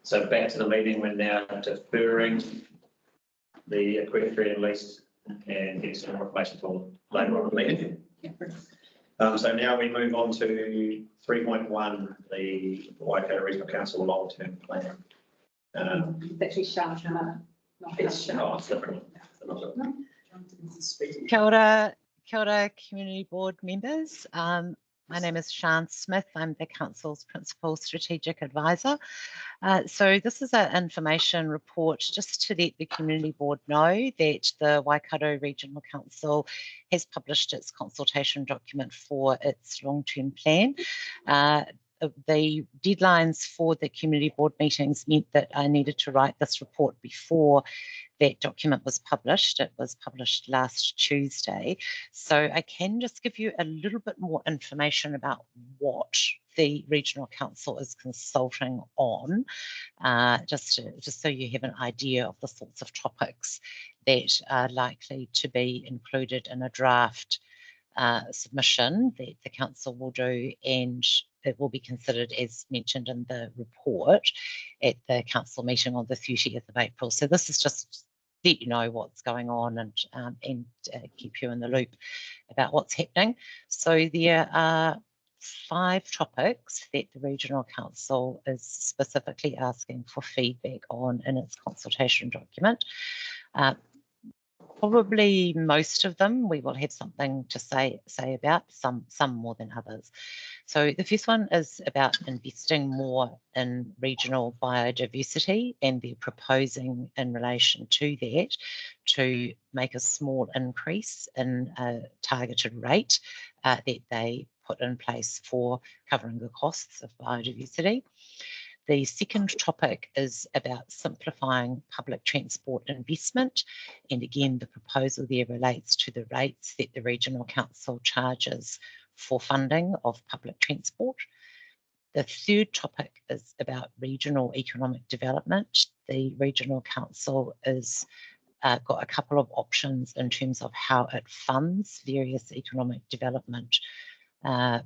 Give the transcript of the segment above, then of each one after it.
So back to the meeting, we're now deferring the equestrian lease and get some more information for later on in the meeting. So now we move on to 3.1, the Waikato Regional Council long-term plan. It's actually Sean, It's different. Kia ora, Community Board members. My name is Sian Smith. I'm the Council's Principal Strategic Advisor. So this is an information report just to let the Community Board know that the Waikato Regional Council has published its consultation document for its long-term plan. The deadlines for the Community Board meetings meant that I needed to write this report before that document was published. It was published last Tuesday. So I can just give you a little bit more information about what the Regional Council is consulting on, just so you have an idea of the sorts of topics that are likely to be included in a draft submission that the Council will do, and it will be considered as mentioned in the report at the Council meeting on the 30th of April. So this is just let you know what's going on and keep you in the loop about what's happening. So there are 5 topics that the Regional Council is specifically asking for feedback on in its consultation document. Probably most of them we will have something to say about, some more than others. So the first one is about investing more in regional biodiversity, and they're proposing in relation to that to make a small increase in a targeted rate that they put in place for covering the costs of biodiversity. The second topic is about simplifying public transport investment. And again, the proposal there relates to the rates that the Regional Council charges for funding of public transport. The third topic is about regional economic development. The Regional Council has got a couple of options in terms of how it funds various economic development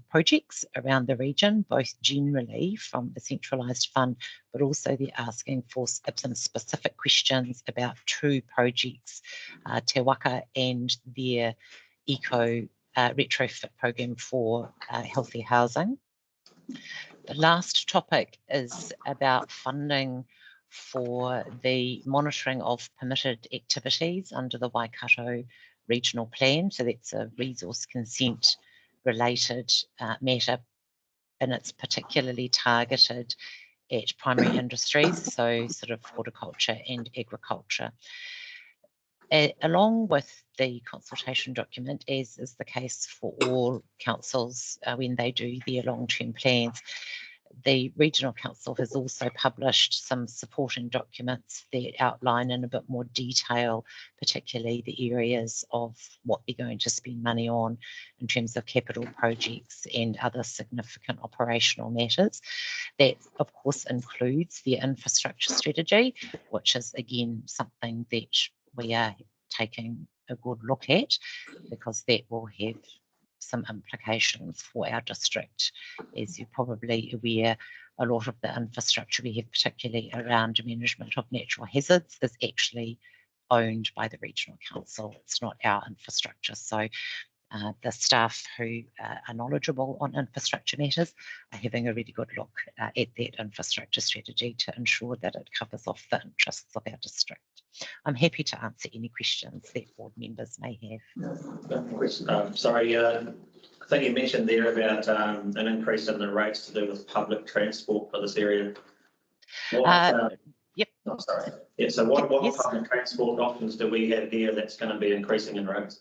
projects around the region, both generally from a centralised fund, but also they're asking for some specific questions about 2 projects, Te Waka and their eco retrofit program for healthy housing. The last topic is about funding for the monitoring of permitted activities under the Waikato Regional Plan. So that's a resource consent related matter, and it's particularly targeted at primary industries, so sort of horticulture and agriculture. Along with the consultation document, as is the case for all councils when they do their long-term plans, the Regional Council has also published some supporting documents that outline in a bit more detail, particularly the areas of what they're going to spend money on in terms of capital projects and other significant operational matters. That, of course, includes the infrastructure strategy, which is, again, something that we are taking a good look at, because that will have some implications for our district. As you're probably aware, a lot of the infrastructure we have, particularly around management of natural hazards, is actually owned by the Regional Council. It's not our infrastructure. So the staff who are knowledgeable on infrastructure matters are having a really good look at that infrastructure strategy to ensure that it covers off the interests of our district. I'm happy to answer any questions that board members may have. Sorry, I think you mentioned there about an increase in the rates to do with public transport for this area. Yep. Oh, sorry. Yeah, so what yes. public transport options do we have here that's going to be increasing in rates?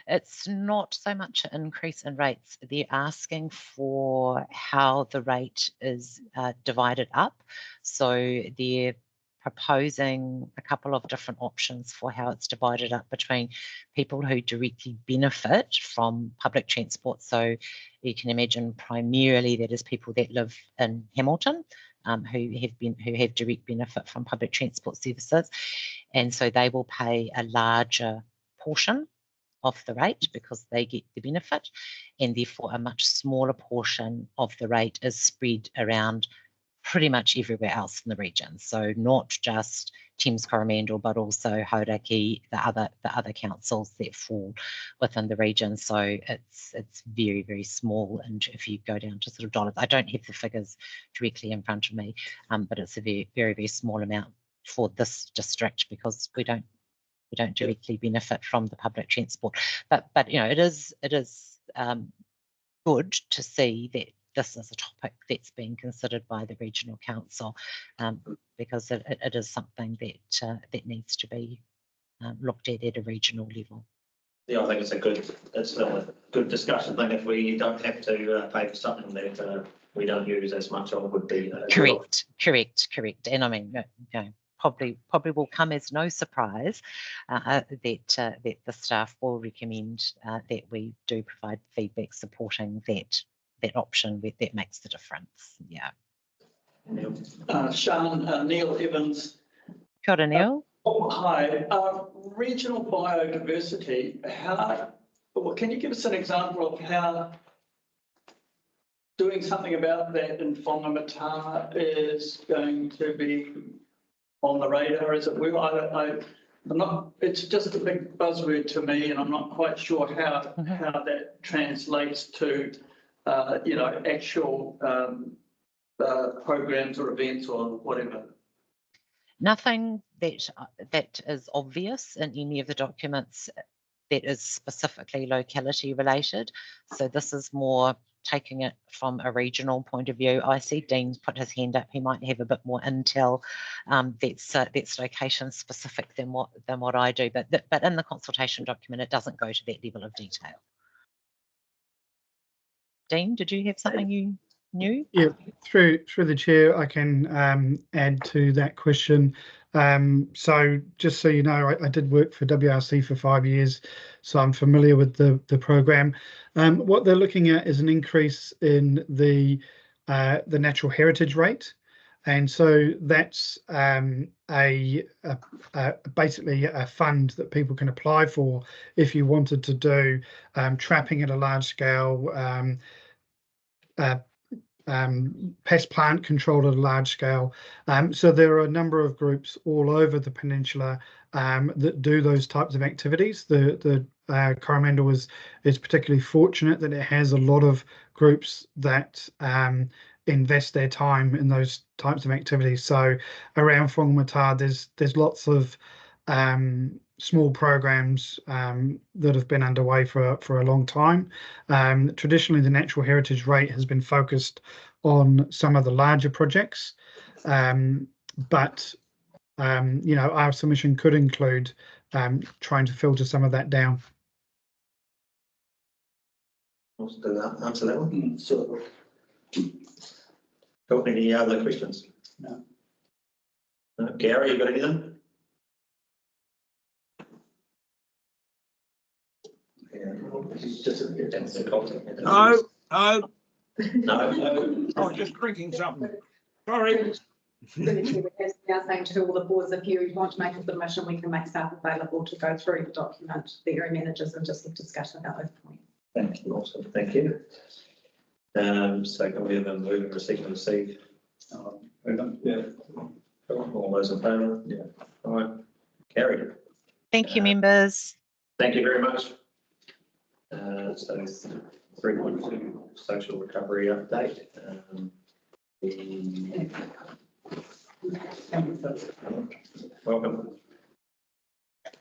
It's not so much an increase in rates. They're asking for how the rate is divided up. So they're proposing a couple of different options for how it's divided up between people who directly benefit from public transport. So you can imagine primarily that is people that live in Hamilton, who have direct benefit from public transport services, and so they will pay a larger portion of the rate because they get the benefit, and therefore a much smaller portion of the rate is spread around pretty much everywhere else in the region. So not just Thames Coromandel, but also Hauraki, the other councils that fall within the region. So it's very, very small. And if you go down to sort of dollars, I don't have the figures directly in front of me, but it's a very, very, very small amount for this district because we don't directly benefit from the public transport. But you know, it is good to see that this is a topic that's being considered by the regional council, because it is something that needs to be looked at a regional level. Yeah, I think it's a good discussion thing. If we don't have to pay for something that we don't use as much of, would be correct. And I mean, you know, probably will come as no surprise that the staff will recommend that we do provide feedback supporting that option that makes the difference. Yeah. Sean, Neil Evans. Kia ora, Neil. Hi. Regional biodiversity. Can you give us an example of how doing something about that in Whangamatā is going to be on the radar, as it were? I'm not. It's just a big buzzword to me, and I'm not quite sure how that translates to you know, actual programs or events or whatever. Nothing that is obvious in any of the documents that is specifically locality related. So this is more taking it from a regional point of view. I see Dean's put his hand up. He might have a bit more intel that's location specific than what I do. But in the consultation document, it doesn't go to that level of detail. Dean, did you have something you knew? Yeah, through the chair, I can add to that question. So just so you know, I did work for WRC for 5 years, so I'm familiar with the program. What they're looking at is an increase in the natural heritage rate, and so that's basically a fund that people can apply for if you wanted to do trapping at a large scale. Pest plant control at a large scale. So there are a number of groups all over the peninsula that do those types of activities. The Coromandel is particularly fortunate that it has a lot of groups that invest their time in those types of activities. So around Whangamatā, there's lots of small programs that have been underway for a long time. Traditionally, the natural heritage rate has been focused on some of the larger projects, but you know, our submission could include trying to filter some of that down. Wants to answer that one? So, got any other questions? No. Gary, you got anything? No. No. I was just drinking something. Sorry. Now saying to all the boards, if you want to make a submission, we can make staff available to go through the document, the area managers, and just discuss about those points. Thank you, awesome, thank you. So can we have a move and receive? Yeah. All those in favour? Yeah. All right. Carried. Thank you, members. Thank you very much. So 3.2 social recovery update. Welcome.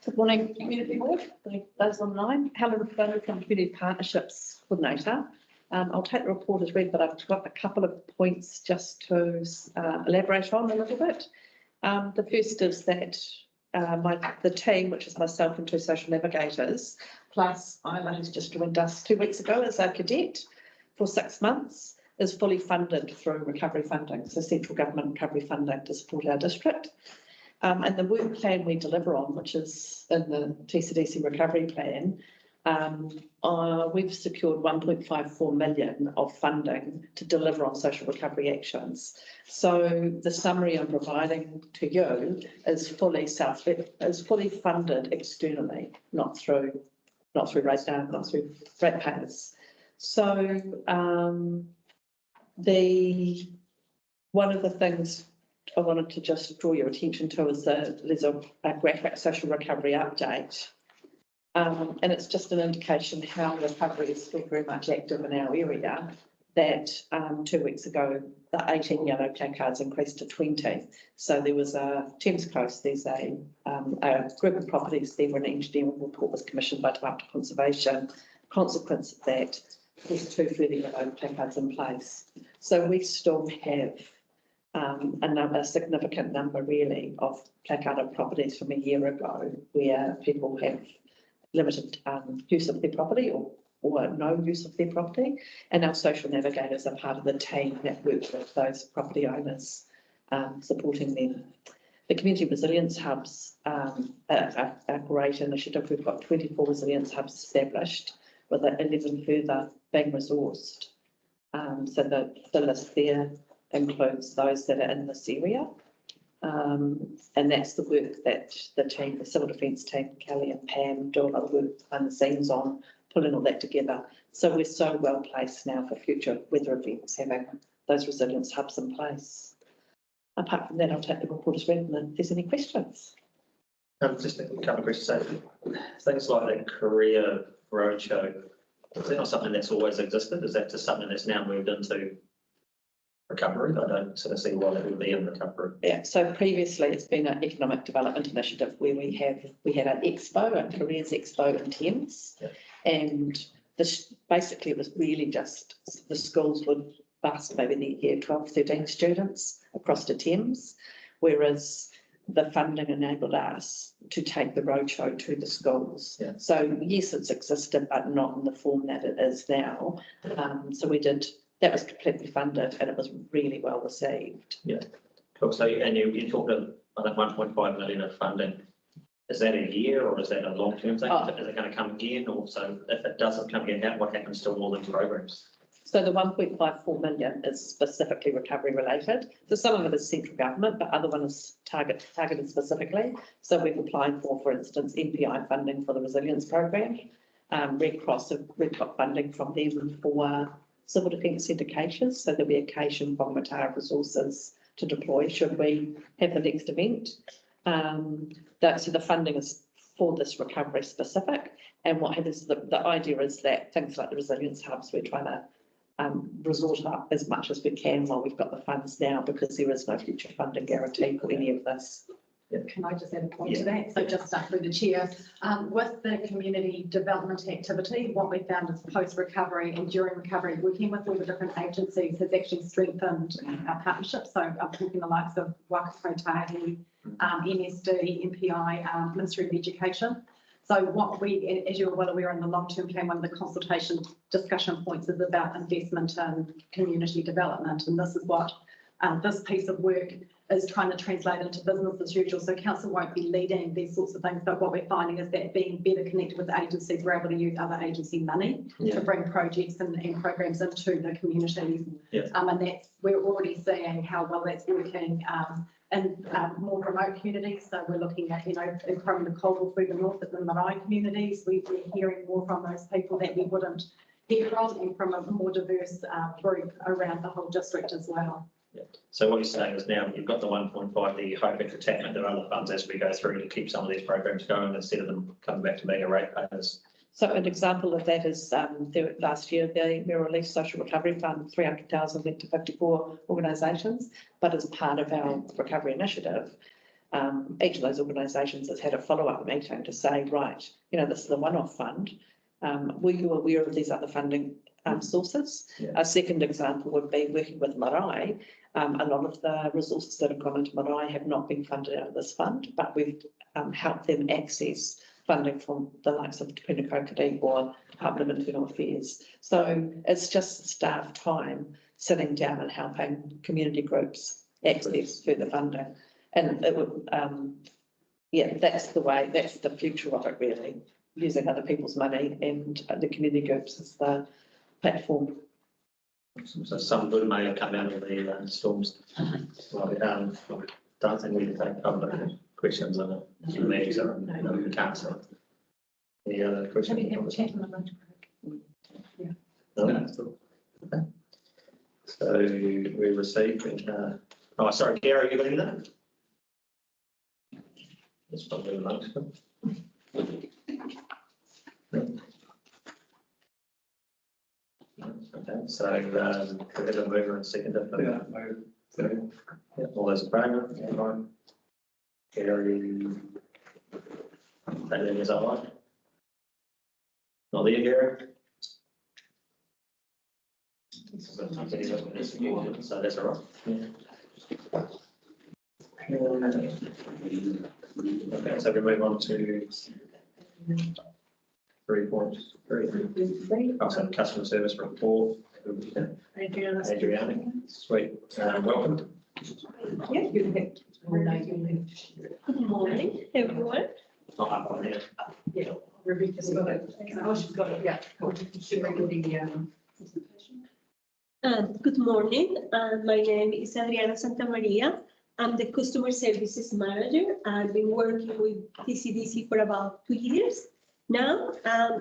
Good morning, Community Board, those online. Helen from Community Partnerships Coordinator. I'll take the report as read, but I've got a couple of points just to elaborate on a little bit. The first is that the team, which is myself and 2 social navigators, plus Isla, who's just joined us 2 weeks ago as a cadet for 6 months, is fully funded through recovery funding, so central government recovery funding to support our district. And the work plan we deliver on, which is in the TCDC recovery plan, we've secured 1.54 million of funding to deliver on social recovery actions. So the summary I'm providing to you is fully funded externally, not through ratepayers. So One of the things I wanted to just draw your attention to is there's a graphic social recovery update. And it's just an indication how recovery is still very much active in our area. That 2 weeks ago, the 18 yellow placards increased to 20. So there was Thames Coast, there's a group of properties there where an engineering report was commissioned by Department of Conservation. Consequence of that, there's 2 further yellow placards in place. So we still have a significant number really of placarded properties from a year ago where people have limited use of their property or no use of their property. And our social navigators are part of the team that works with those property owners, supporting them. The community resilience hubs are a great initiative. We've got 24 resilience hubs established with 11 further being resourced. So the list there includes those that are in this area. And that's the work that the team, the civil defence team, Kelly and Pam, do a lot of work behind the scenes on pulling all that together. So we're so well placed now for future weather events, having those resilience hubs in place. Apart from that, I'll take the report as read, and if there's any questions. Just a couple of questions. So things like the career roadshow, is that not something that's always existed? Is that just something that's now moved into recovery? I don't sort of see why that would be in recovery. Yeah, so previously it's been an economic development initiative where we had an expo, a careers expo in Thames. Yeah. And this basically it was really just the schools would bus maybe the year 12, 13 students across to Thames, whereas the funding enabled us to take the roadshow to the schools. Yeah. So yes, it's existed, but not in the form that it is now. So we did. That was completely funded and it was really well received. Yeah, cool. So, and you talked about 1.5 million of funding. Is that a year or is that a long-term thing? Oh. Is it going to come again? Or so if it doesn't come again, what happens to all these programs? So the 1.54 million is specifically recovery related. So some of it is central government, but other one is targeted specifically. So we've applied for instance, MPI funding for the resilience program. Red Cross got funding from them for civil defence centre caches, so there'll be a cache in Whangamatā resources to deploy should we have the next event. So the funding is for this recovery specific, and what happens, the idea is that things like the resilience hubs, we're trying to resort up as much as we can while we've got the funds now, because there is no future funding guarantee for any of this. Can I just add a point to that? So just through the chair, with the community development activity, what we found is post-recovery and during recovery, working with all the different agencies has actually strengthened our partnerships. So I'm talking the likes of Waikato, NSD, MPI, Ministry of Education. So what we, as you're well aware, in the long-term plan, one of the consultation discussion points is about investment in community development. And this is what this piece of work is trying to translate into business as usual. So council won't be leading these sorts of things, but what we're finding is that being better connected with agencies, we're able to use other agency money to bring projects and programs into the communities. Yeah. And that's, we're already seeing how well that's working in more remote communities. So we're looking at, in from the Coldwell through the north at the Marae communities, we're hearing more from those people that we wouldn't hear from, and from a more diverse group around the whole district as well. Yeah. So what you're saying is now you've got the 1.5 that you're hoping to tap into other funds as we go through to keep some of these programs going instead of them coming back to being a ratepayers. So an example of that is last year, the Mirror Relief Social Recovery Fund, 300,000 went to 54 organisations, but as part of our recovery initiative, each of those organisations has had a follow-up meeting to say, right, this is a one-off fund. Were you aware of these other funding sources? Yeah. A second example would be working with Marae. A lot of the resources that have gone into Marae have not been funded out of this fund, but we've helped them access funding from the likes of Te Kokiri or Department of Internal Affairs. So it's just staff time sitting down and helping community groups access further funding. And it would, that's the way, that's the future of it really, using other people's money and the community groups as the platform. So some good may have come out of the storms. Well, don't think we can take public questions on the meetings or we can't. So any other questions? Can we have a chat on the lunch break? No? Okay. So we received, oh, sorry, Gary, you got in there? It's probably amongst them. Okay, so we have a mover and seconder. Yeah, all those in favour? Anyone? Gary. That is aye. Not there, Gary? So that's all right. Okay, so we move on to 3.3. Also, customer service report. Adriana, sweet, welcome. Good morning, everyone. Not up on here. Yeah, Rebecca's got it. Oh, she's got it, yeah. She'll read the presentation. Good morning. My name is Adriana Santamaria. I'm the customer services manager. I've been working with TCDC for about 2 years now.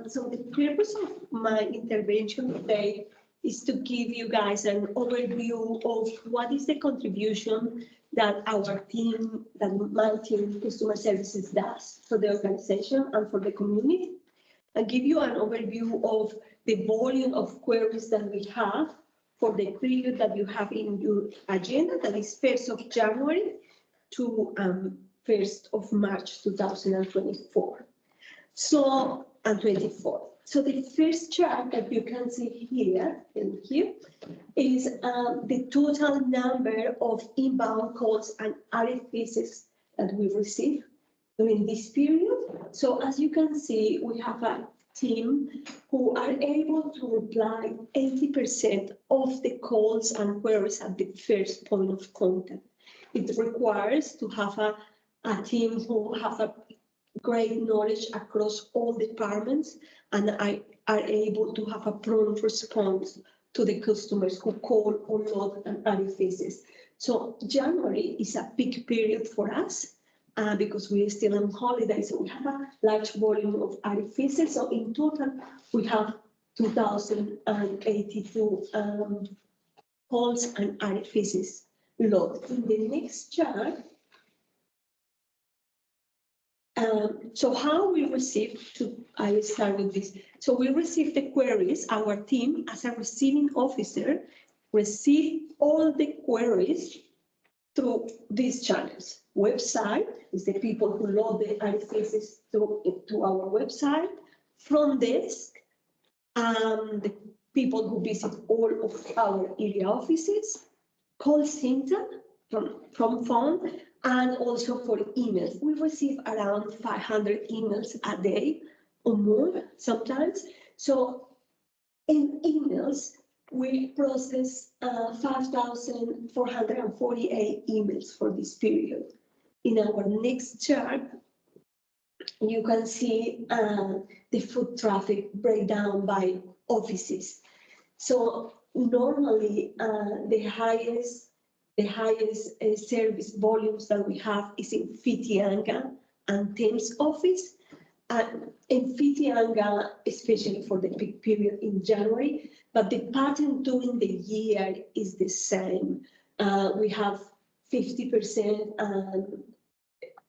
So the purpose of my intervention today is to give you guys an overview of what is the contribution that our team, that my team, customer services, does for the organization and for the community, and give you an overview of the volume of queries that we have for the period that you have in your agenda, that is 1st of January to 1st of March 2024. So, and 24. So the first chart that you can see here and here is the total number of inbound calls and RFPs that we receive during this period. So as you can see, we have a team who are able to reply 80% of the calls and queries at the first point of contact. It requires to have a team who have a great knowledge across all departments and are able to have a prompt response to the customers who call or log an RFPs. So January is a peak period for us because we are still on holidays. So we have a large volume of RFPs. So in total, we have 2,082 calls and RFPs logged. In the next chart, so how we receive, I start with this. So we receive the queries, our team as a receiving officer receive all the queries through these channels. Website is the people who load the RFPs to our website. Front desk, the people who visit all of our area offices. Call center from phone, and also for emails. We receive around 500 emails a day or more sometimes. So in emails, we process 5,448 emails for this period. In our next chart, you can see the foot traffic breakdown by offices. So normally the highest service volumes that we have is in Whitianga and Thames office. In Whitianga, especially for the peak period in January, but the pattern during the year is the same. We have 50%.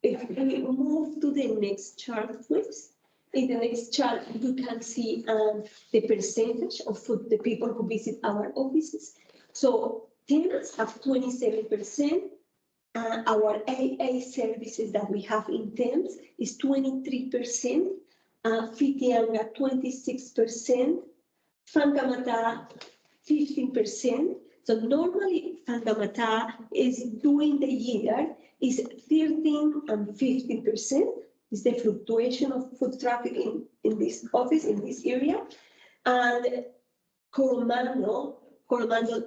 If we move to the next chart, please. In the next chart, you can see the percentage of the people who visit our offices. So Thames have 27%. Our AA services that we have in Thames is 23%. Whitianga 26%. Whangamatā 15%. So normally Whangamatā is during the year is 13 and 15%. Is the fluctuation of foot traffic in this office, in this area. And Coromandel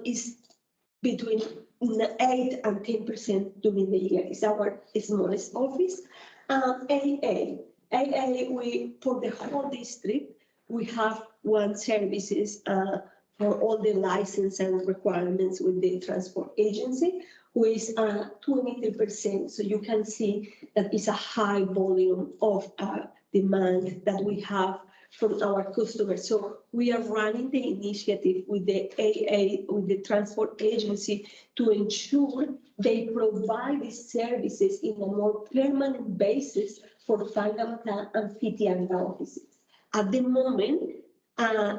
is between 8 and 10% during the year. It's our smallest office. AA, we, for the whole district, we have one services for all the license and requirements with the transport agency, who is 23%. So you can see that it's a high volume of demand that we have from our customers. So we are running the initiative with the AA, with the transport agency, to ensure they provide these services in a more permanent basis for Whangamatā and Whitianga offices. At the moment,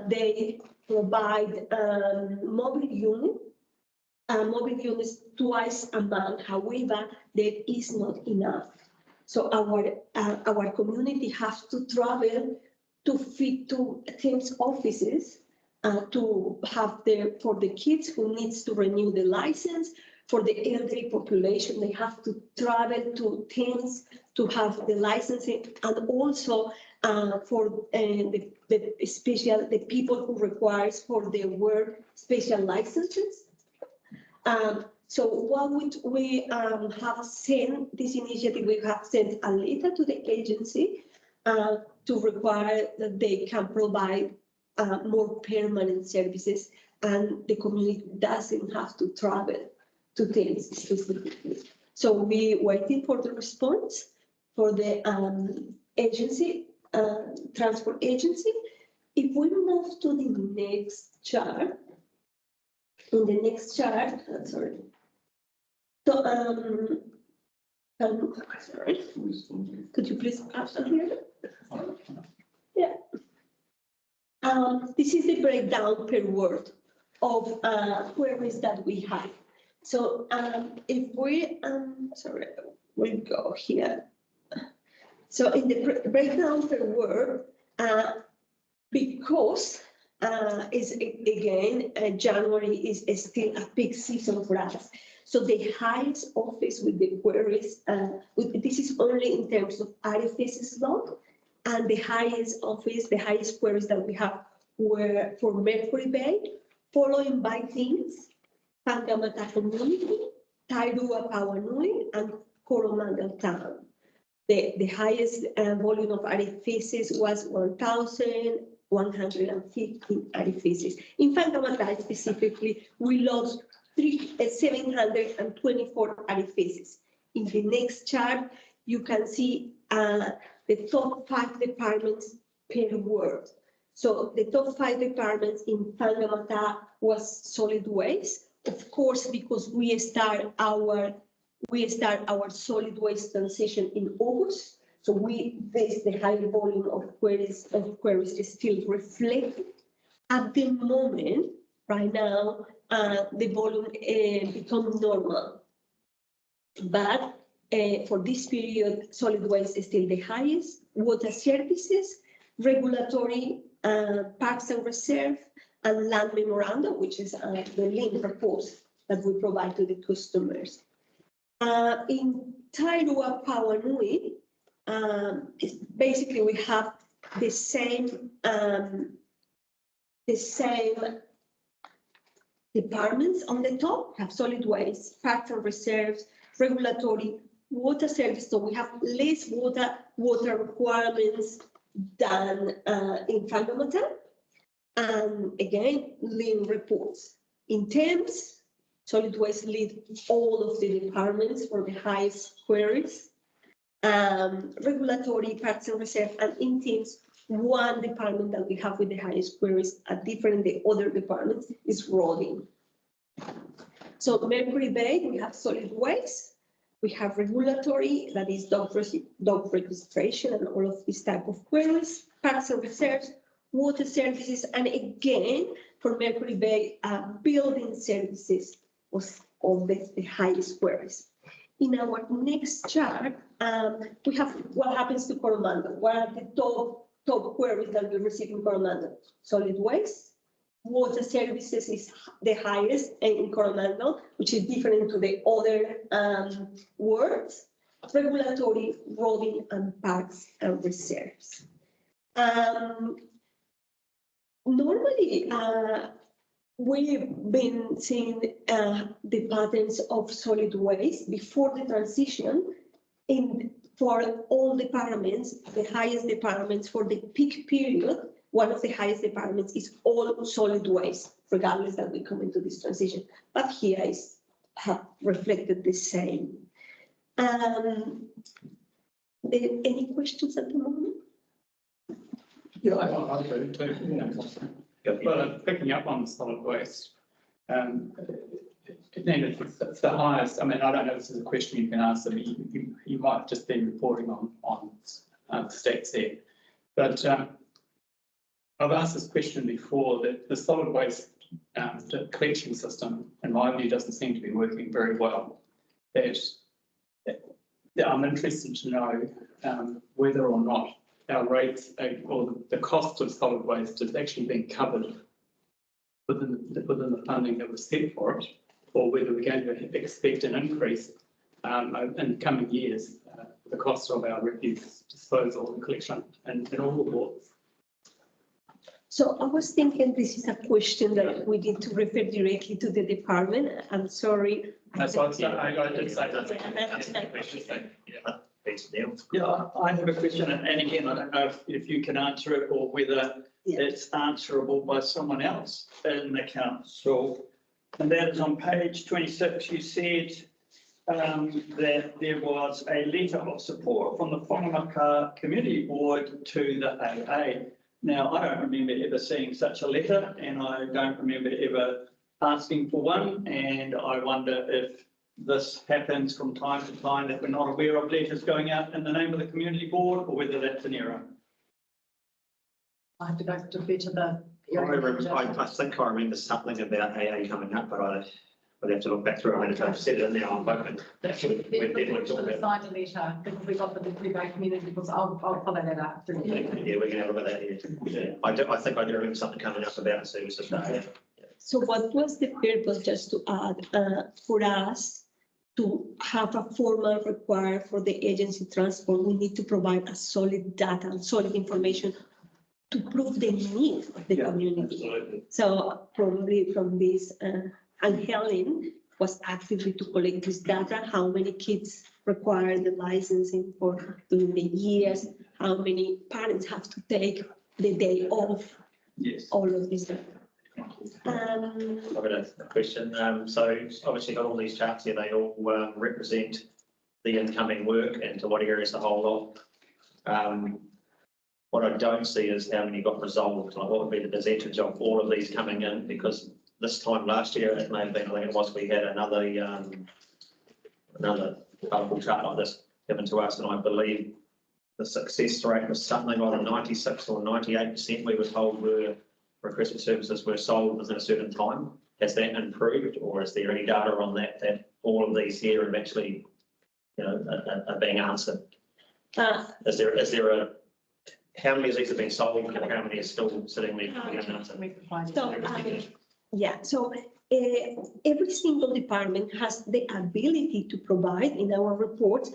they provide mobile units twice a month. However, that is not enough. So our community has to travel to fit to Teams offices to have for the kids who needs to renew the license. For the elderly population, they have to travel to Teams to have the licensing, and also for the people who requires for their work special licenses. So what we have sent this initiative, we have sent a letter to the agency to require that they can provide more permanent services, and the community doesn't have to travel to Teams specifically. So we waiting for the response for the agency, transport agency. If we move to the next chart, in the next chart, sorry. So, sorry, could you please pass on here? Yeah. This is the breakdown per word of queries that we have. So if we, sorry, we'll go here. So in the breakdown per word, because January is still a peak season for us. So the highest office with the queries, this is only in terms of RFS's log, and the highest office, the highest queries that we have were for Mercury Bay, following by things, Whangamatā Community, Tairua Pauanui, and Coromandel Town. The highest volume of RFS's was 1,115 RFS's. In Whangamatā specifically, we lost 724 RFS's. In the next chart, you can see the top 5 departments per word. So the top 5 departments in Whangamatā was solid waste, of course, because we start our solid waste transition in August. So the higher volume of queries is still reflected. At the moment, right now, the volume becomes normal. But for this period, solid waste is still the highest. Water services, regulatory, parks and reserve, and land memorandum, which is the link report that we provide to the customers. In Tairua Pauanui, basically we have the same departments on the top. We have solid waste, parks and reserves, regulatory, water service. So we have less water requirements than in Whangamatā. And again, lean reports. In terms, solid waste lead all of the departments for the highest queries. Regulatory, parks and reserve, and in teams, one department that we have with the highest queries, different the other departments, is rolling. So Mercury Bay, we have solid waste. We have regulatory, that is dog registration and all of this type of queries, parks and reserves, water services, and again, for Mercury Bay, building services was all the highest queries. In our next chart, we have what happens to Coromandel. What are the top queries that we receive in Coromandel? Solid waste, water services is the highest in Coromandel, which is different to the other words. Regulatory, roading, and parks and reserves. Normally, we've been seeing the patterns of solid waste before the transition for all departments, the highest departments for the peak period. One of the highest departments is all solid waste, regardless that we come into this transition. But here is have reflected the same. Any questions at the moment? Yeah, I do too, you know. But picking up on solid waste, it's the highest, I mean, I don't know if this is a question you can answer, but you might just be reporting on stats there. But I've asked this question before, that the solid waste collection system, in my view, doesn't seem to be working very well. I'm interested to know whether or not our rates or the cost of solid waste is actually being covered within the funding that was set for it, or whether we're going to expect an increase in the coming years, the cost of our refuse disposal and collection and all the wards. So I was thinking this is a question that we need to refer directly to the department. I'm sorry. That's why I did say that. Yeah, I have a question, and again, I don't know if you can answer it or whether it's answerable by someone else in the council. And that is on page 26, you said that there was a letter of support from the Whangamatā Community Board to the AA. Now, I don't remember ever seeing such a letter, and I don't remember ever asking for one, and I wonder if this happens from time to time, that we're not aware of letters going out in the name of the community board, or whether that's an error. I have to go to the. I think I remember something about AA coming up, but I'd have to look back through. I mean, if I've said it now, I'm hoping that we've definitely talked about. Signed a letter because we got the Rebate community because I'll follow that up. Yeah, we can have a look at that. Yeah. I think I do remember something coming up about services. So what was the purpose, just to add, for us to have a formal require for the agency transport? We need to provide a solid data and solid information to prove the need of the community. Absolutely. So probably from this, and Helen was actively to collect this data, how many kids require the licensing for during the years, how many parents have to take the day off, Yes. all of this data. I've got a question. So obviously got all these charts here, they all represent the incoming work and to what areas the whole lot. What I don't see is how many got resolved, like what would be the percentage of all of these coming in, because this time last year, it may have been, I think it was, we had another colourful chart like this given to us, and I believe the success rate was something like 96 or 98%. We were told requested services were sold within a certain time. Has that improved, or is there any data on that all of these here have actually, are being answered? Is there a how many of these have been sold, and how many are still sitting there unanswered? So every single department has the ability to provide in our reports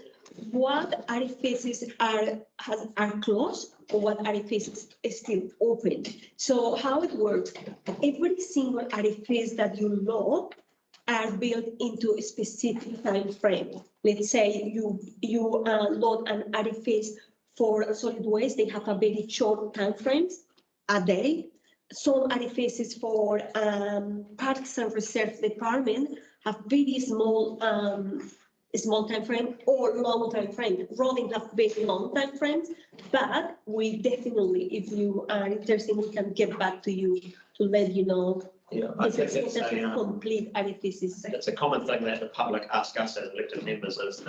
what RFSs are closed or what RFSs is still open. So how it works, every single RFS that you log are built into a specific time frame. Let's say you load an RFS for solid waste, they have a very short time frames, a day. Some RFSs for parks and reserve department have very small time frame or long time frame. Roading have very long time frames, but we definitely, if you are interested, we can get back to you to let you know. Yeah, I think it's a complete RFSs. It's a common thing that the public ask us as elected members is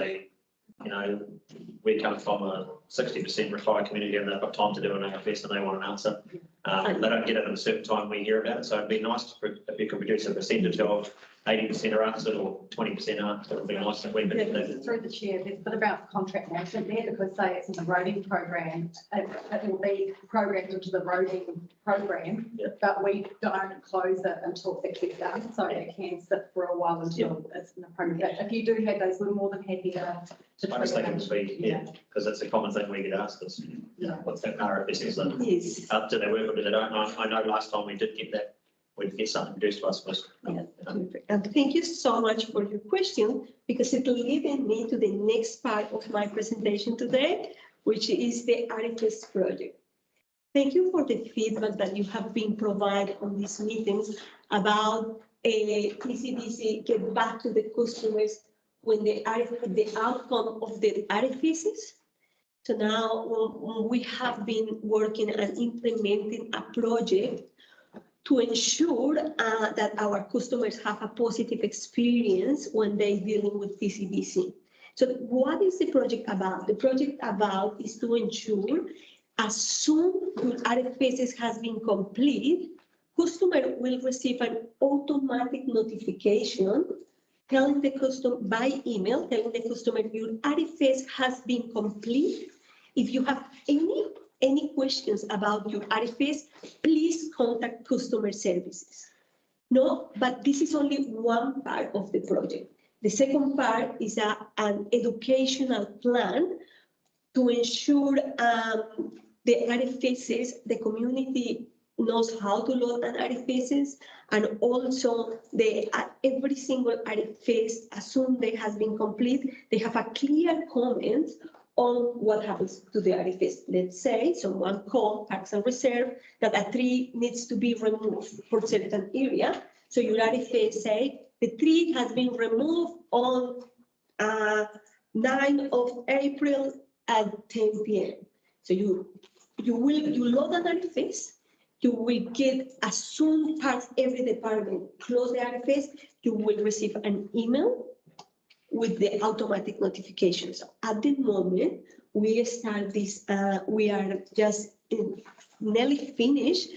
we come from a 60% retired community and they've got time to do an RFS and they want an answer. They don't get it at a certain time we hear about it. So it'd be nice if you could produce a percentage of 80% are answered or 20% aren't. It would be nice if we could. Through the chair, there's a bit about contract management there, because say it's in the roading program, it will be programmed into the roading program, but we don't close it until it's actually done. So it can sit for a while until it's in the program. But if you do have those, we're more than happy to. I just think it would be, because it's a common thing we get asked is, what's that RFS is? Yes. Do they work or do they don't? I know last time we did get that. We'd get something produced to us first. And thank you so much for your question, because it leads me to the next part of my presentation today, which is the RFS project. Thank you for the feedback that you have been provided on these meetings about TCDC get back to the customers when the outcome of the RFSs. So now we have been working and implementing a project to ensure that our customers have a positive experience when they're dealing with TCDC. So what is the project about? The project about is to ensure as soon as RFPs has been complete, customer will receive an automatic notification telling the customer by email, telling the customer your RFS has been complete. If you have any questions about your RFS, please contact customer services. No, but this is only one part of the project. The second part is an educational plan to ensure the RFSs, the community knows how to load an RFSs, and also every single RFS, as soon as they has been complete, they have a clear comment on what happens to the RFS. Let's say someone called Parks and Reserve that a tree needs to be removed for certain area. So your RFS say the tree has been removed on 9th of April at 10 p.m. So you load an RFS, you will get, as soon as every department close the RFS, you will receive an email with the automatic notifications. At the moment, we start this, we are just nearly finished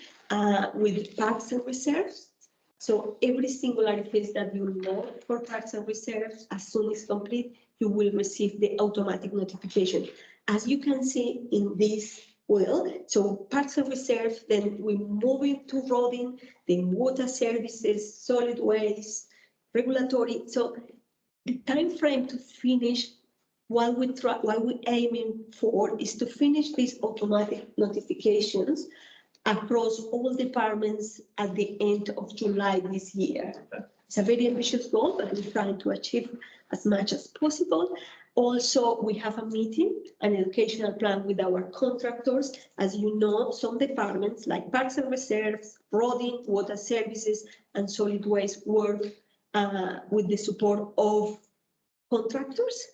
with Parks and Reserves. So every single RFS that you load for Parks and Reserves, as soon as complete, you will receive the automatic notification. As you can see in this wheel, so Parks and Reserve, then we move into roading, then water services, solid waste, regulatory. So the time frame to finish what we're aiming for is to finish these automatic notifications across all departments at the end of July this year. It's a very ambitious goal, but we're trying to achieve as much as possible. Also, we have a meeting, an educational plan with our contractors. As you know, some departments like Parks and Reserves, roading, water services, and solid waste work with the support of contractors.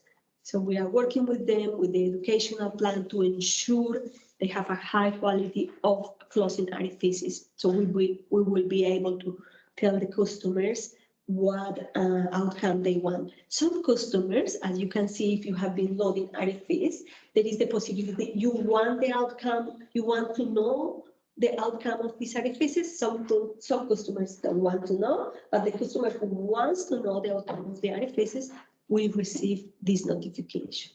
So we are working with them with the educational plan to ensure they have a high quality of closing RFPs. So we will be able to tell the customers what outcome they want. Some customers, as you can see, if you have been loading RFPs, there is the possibility you want the outcome, you want to know the outcome of these RFPs. Some customers don't want to know, but the customer who wants to know the outcome of the RFPs will receive this notification.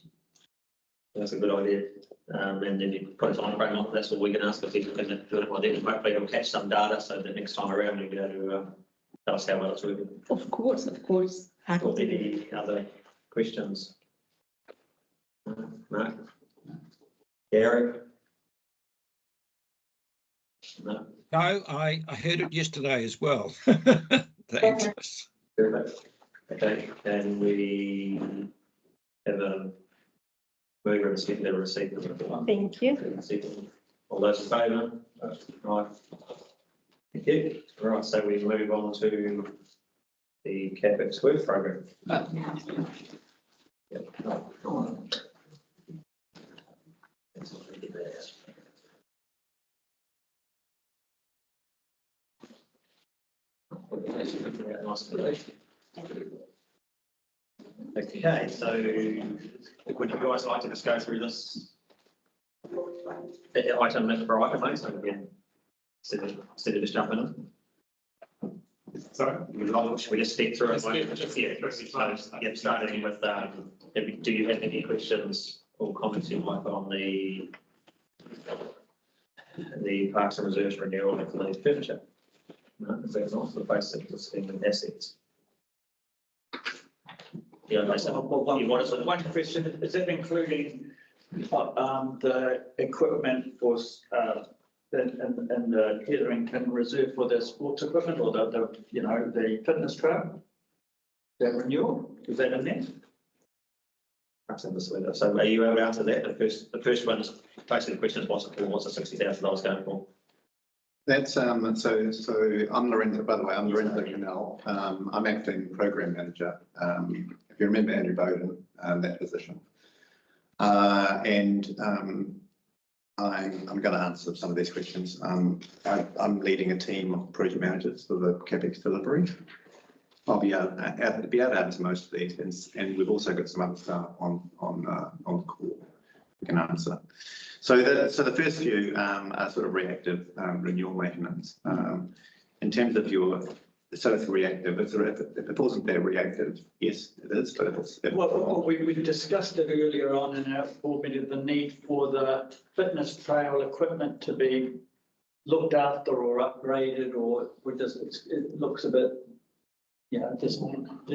That's a good idea. And then you put it on a frame, that's what we can ask if people can do it. Well, then hopefully it'll catch some data so the next time around you'll be able to tell us how well it's working. Of course. Any other questions? Mark? Gary? No? No, I heard it yesterday as well. Thanks. Okay, and we have a mover and seconder to receive the Thank you. All those in favour? Right. Thank you. Right, so we move on to the CAPEX work program. Yep. That's already there. Okay, so would you guys like to just go through this item for item, mate, so we can instead of just jumping in? Sorry? Should we just step through it? Yeah, starting with, do you have any questions or comments you like on the Parks and Reserves renewal of the furniture? No, because that's not the basic existing assets. Yeah, One question, is it including the equipment for and the catering and reserve for the sports equipment or the fitness trail? That renewal, is that in there? Perhaps in this window. So are you able to answer that? The first one is basically the question is what's the $60,000 going for? That's so I'm Lorenzo, by the way, I'm Lorenzo Canal. I'm acting program manager. If you remember Andrew Bowden, that position. I'm going to answer some of these questions. I'm leading a team of project managers for the CAPEX delivery. I'll be able to answer most of these, and we've also got some other staff on the call we can answer. So the first few are sort of reactive renewal maintenance. In terms of so it's reactive. If it wasn't that reactive, yes, it is. But Well, we discussed it earlier on in our board meeting, the need for the fitness trail equipment to be looked after or upgraded, or it looks a bit, it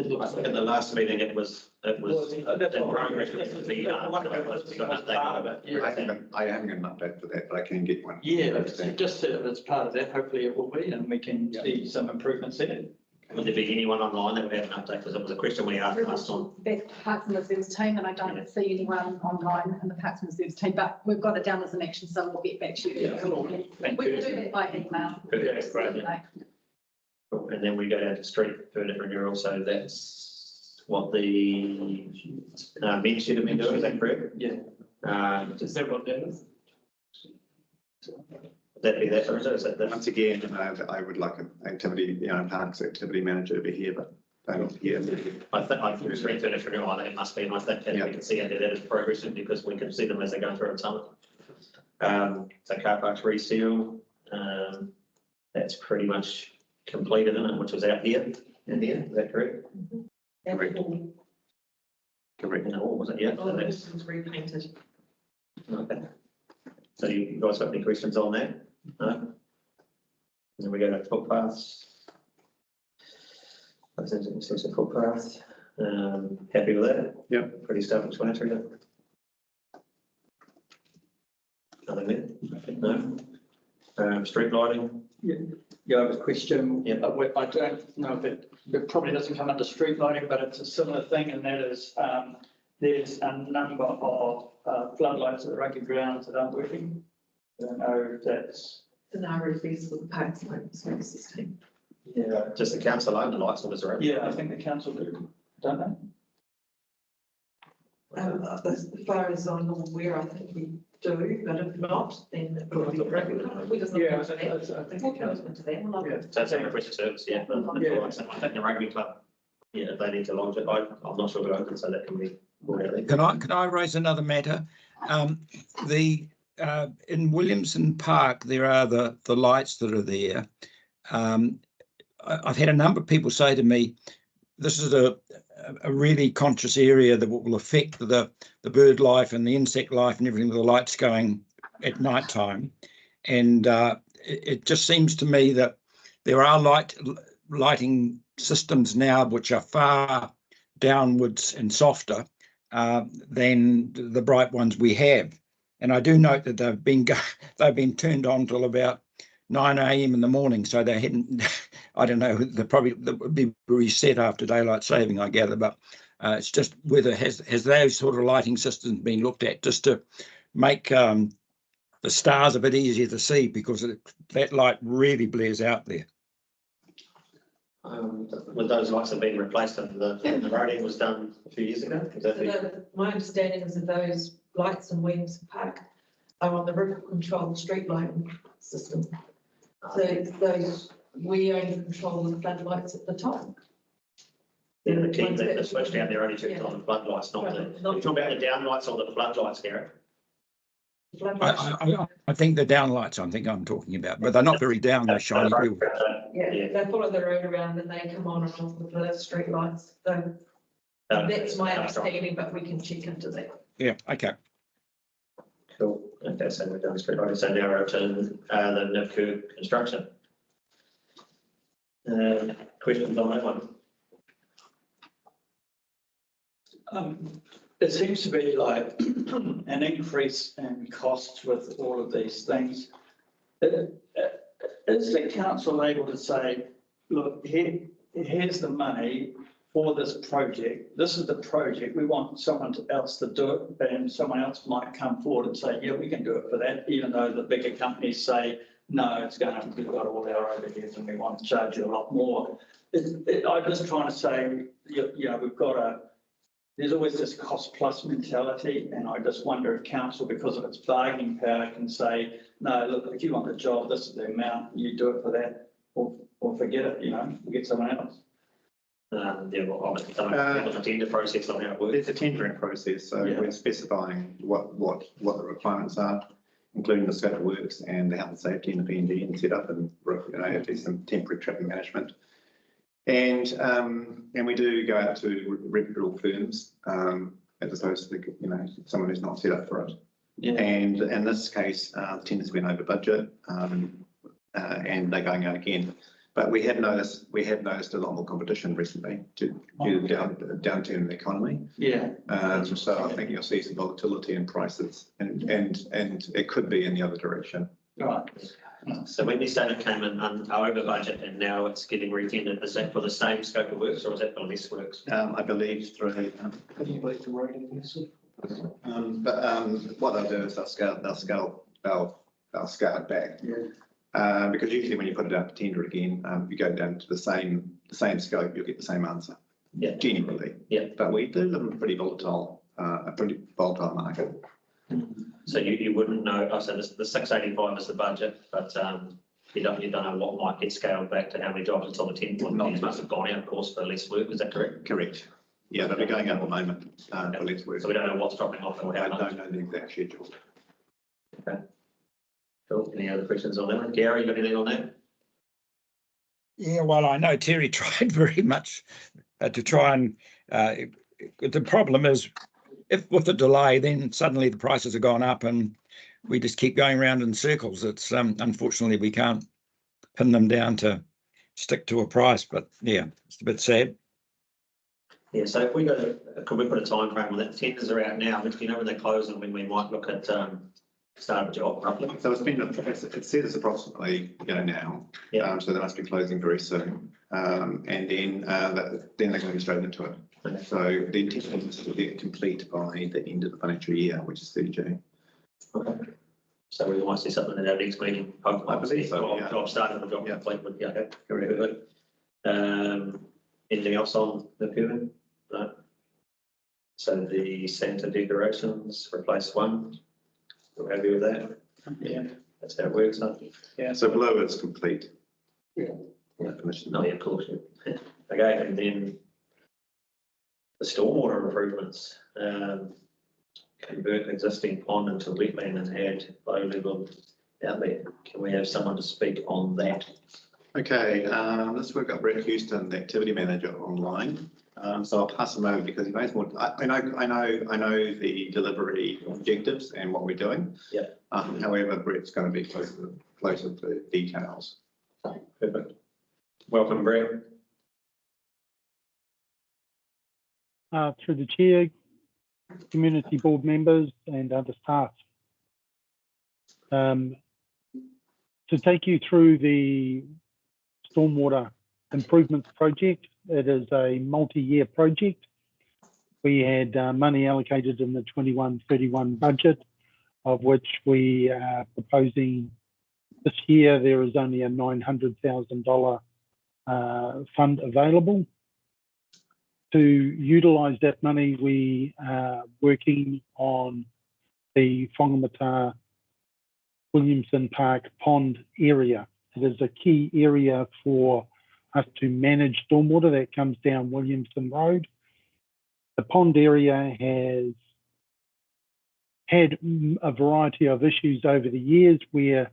looks. I think in the last meeting it was that's in what progress. We got an update. I haven't got an update for that, but I can get one. Yeah, just said it's part of that. Hopefully it will be, and we can see some improvements in it. Would there be anyone online that would have an update? Because it was a question we asked last time. The Parks and Reserves team, and I don't see anyone online in the Parks and Reserves team, but we've got it down as an action, so we'll get back to you. Yeah, cool. We can do that by email. Yeah, great. Cool. And then we go down to street furniture renewal, so that's what the men should have been doing, is that correct? Yeah. Just several days. That'd be that, or is it that? Once again, I would like an activity, parks activity manager over here, but they're not here. I think street furniture renewal, it must be, and I think that we can see under that is progressing because we can see them as they go through in summer. So car parks reseal, that's pretty much completed, isn't it, which was out here and here, is that correct? Correct. Correct. No, was it? Yeah. All this was repainted. Okay. So you guys got any questions on that? No? And then we go to footpaths. Extensive footpath. Happy with that? Yep. Pretty self-explanatory. Nothing there? No? Street lighting? You have a question? Yeah. I don't know if it probably doesn't come under street lighting, but it's a similar thing, and that is, there's a number of floodlights at the rugby grounds that aren't working. I don't know if that's. And I refuse for the Parks and Services team. Yeah. Just the council own the lights, or was there? Yeah, I think the council do, don't they? As far as I'm aware, I think we do, but if not, then it will be regular. We just. Yeah, I think the council. Into that. So it's a request service, yeah. Yeah. I think the rugby club, yeah, if they need to launch it, I'm not sure they're open, so that can be. Can I raise another matter? In Williamson Park, there are the lights that are there. I've had a number of people say to me, this is a really conscious area that will affect the bird life and the insect life and everything with the lights going at night time. And it just seems to me that there are lighting systems now which are far downwards and softer than the bright ones we have. And I do note that they've been turned on till about 9 a.m. in the morning, so they hadn't. I don't know. They would be reset after daylight saving, I gather. But it's just whether has those sort of lighting systems been looked at just to make the stars a bit easier to see, because that light really blares out there. With those lights have been replaced, and the roading was done a few years ago. Is that My understanding is that those lights in Williamson Park are on the river control street lighting system. So those, we only control the floodlights at the top. Yeah, the key that the switch down there only turns on the floodlights, not the. You're talking about the downlights or the floodlights, Gary? I think the downlights I'm talking about, but they're not very down, they're shiny blue. Yeah, they follow the road around and they come on and off with the street lights. So that's my understanding, but we can check into that. Yeah, okay. Cool. Okay, so we're done street lighting. So now we're up to the NIVCU construction. Questions on that one? It seems to be like an increase in costs with all of these things. Is the council able to say, look, here's the money for this project. This is the project. We want someone else to do it, and someone else might come forward and say, yeah, we can do it for that, even though the bigger companies say, no, we've got all our overheads and we want to charge you a lot more. I'm just trying to say, we've got there's always this cost plus mentality, and I just wonder if council, because of its bargaining power, can say, no, look, if you want the job, this is the amount, you do it for that, or forget it, we'll get someone else. Yeah, well, obviously, the tender process on how it works. There's a tendering process, so Yeah. we're specifying what the requirements are, including the scope of works and the health and safety and the P&D and set up, and if there's some temporary traffic management. And we do go out to reputable firms, as opposed to someone who's not set up for it. Yeah. And in this case, the tender's been over budget, and they're going out again. But we have noticed a lot more competition recently due to the downturn in the economy. Yeah. So I think you'll see some volatility in prices, and it could be in the other direction. Right. So when this data came in over budget and now it's getting retendered, is that for the same scope of works or is that for less works? I believe through. What they'll do is they'll scale it back. Yeah. Because usually when you put it out to tender again, you go down to the same scope, you'll get the same answer. Yeah. Generally. Yeah. But we do live in a pretty volatile market. So you wouldn't know, so the 685 is the budget, but you don't know what might get scaled back to how many jobs it's on the 10 point. These must have gone out, of course, for less work, is that correct? Correct. Yeah, they'll be going out at the moment for less work. So we don't know what's dropping off or I how much. don't know the exact schedule. Okay. Cool. Any other questions on that one? Gary, you got anything on that? Yeah, well, I know Terry tried very much to try and the problem is if with the delay, then suddenly the prices have gone up and we just keep going around in circles. It's unfortunately we can't pin them down to stick to a price, but yeah, it's a bit sad. Yeah, so if we could we put a time frame on that? Tenders are out now, but do you know when they close and when we might look at start of a job roughly? So it says approximately now. Yeah. So they must be closing very soon. And then they're going straight into it. Okay. So the intention is to get complete by the end of the financial year, which is 30 June. Okay. So we might see something in our next meeting. I believe so, yeah. Job started, the job Yeah. complete, but yeah, okay, very good. Anything else on the pyramid? No. So the centre decorations, replace one. We're happy with that? Yeah. That's how it works, huh? Yeah. So below is complete. Yeah. Definition. No, yeah, of course, yeah. Okay, and then the stormwater improvements, convert existing pond into wetland and add low level outlet. Can we have someone to speak on that? Okay, let's work up Brett Houston, the activity manager, online. So I'll pass him over because he knows more. I know the delivery objectives and what we're doing. Yeah. However, Brett's going to be closer to details. Perfect. Welcome, Brett. Through the chair, community board members and other staff. To take you through the stormwater improvements project, it is a multi-year project. We had money allocated in the 21-31 budget, of which we are proposing this year there is only a $900,000 fund available. To utilise that money, we are working on the Whangamatā Williamson Park pond area. It is a key area for us to manage stormwater that comes down Williamson Road. The pond area has had a variety of issues over the years where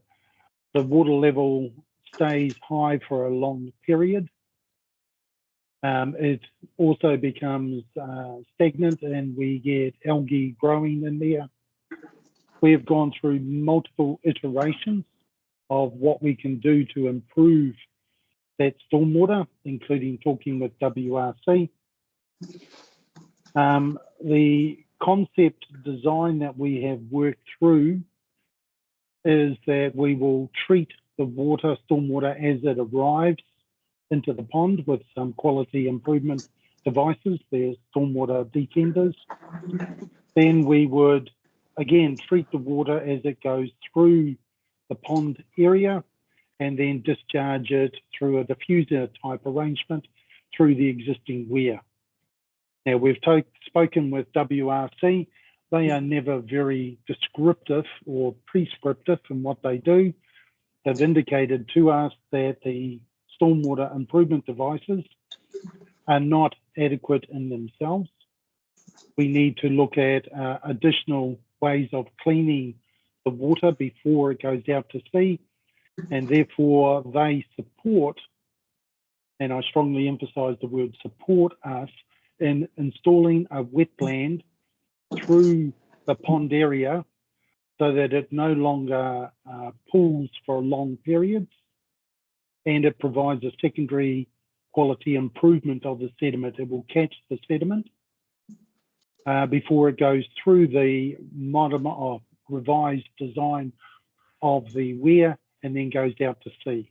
the water level stays high for a long period. It also becomes stagnant and we get algae growing in there. We have gone through multiple iterations of what we can do to improve that stormwater, including talking with WRC. The concept design that we have worked through is that we will treat the stormwater as it arrives into the pond with some quality improvement devices, there's stormwater defenders. Then we would, again, treat the water as it goes through the pond area and then discharge it through a diffuser type arrangement through the existing weir. Now, we've spoken with WRC. They are never very descriptive or prescriptive in what they do. They've indicated to us that the stormwater improvement devices are not adequate in themselves. We need to look at additional ways of cleaning the water before it goes out to sea, and therefore they support, and I strongly emphasize the word support, us in installing a wetland through the pond area so that it no longer pools for long periods, and it provides a secondary quality improvement of the sediment. It will catch the sediment before it goes through the revised design of the weir and then goes out to sea.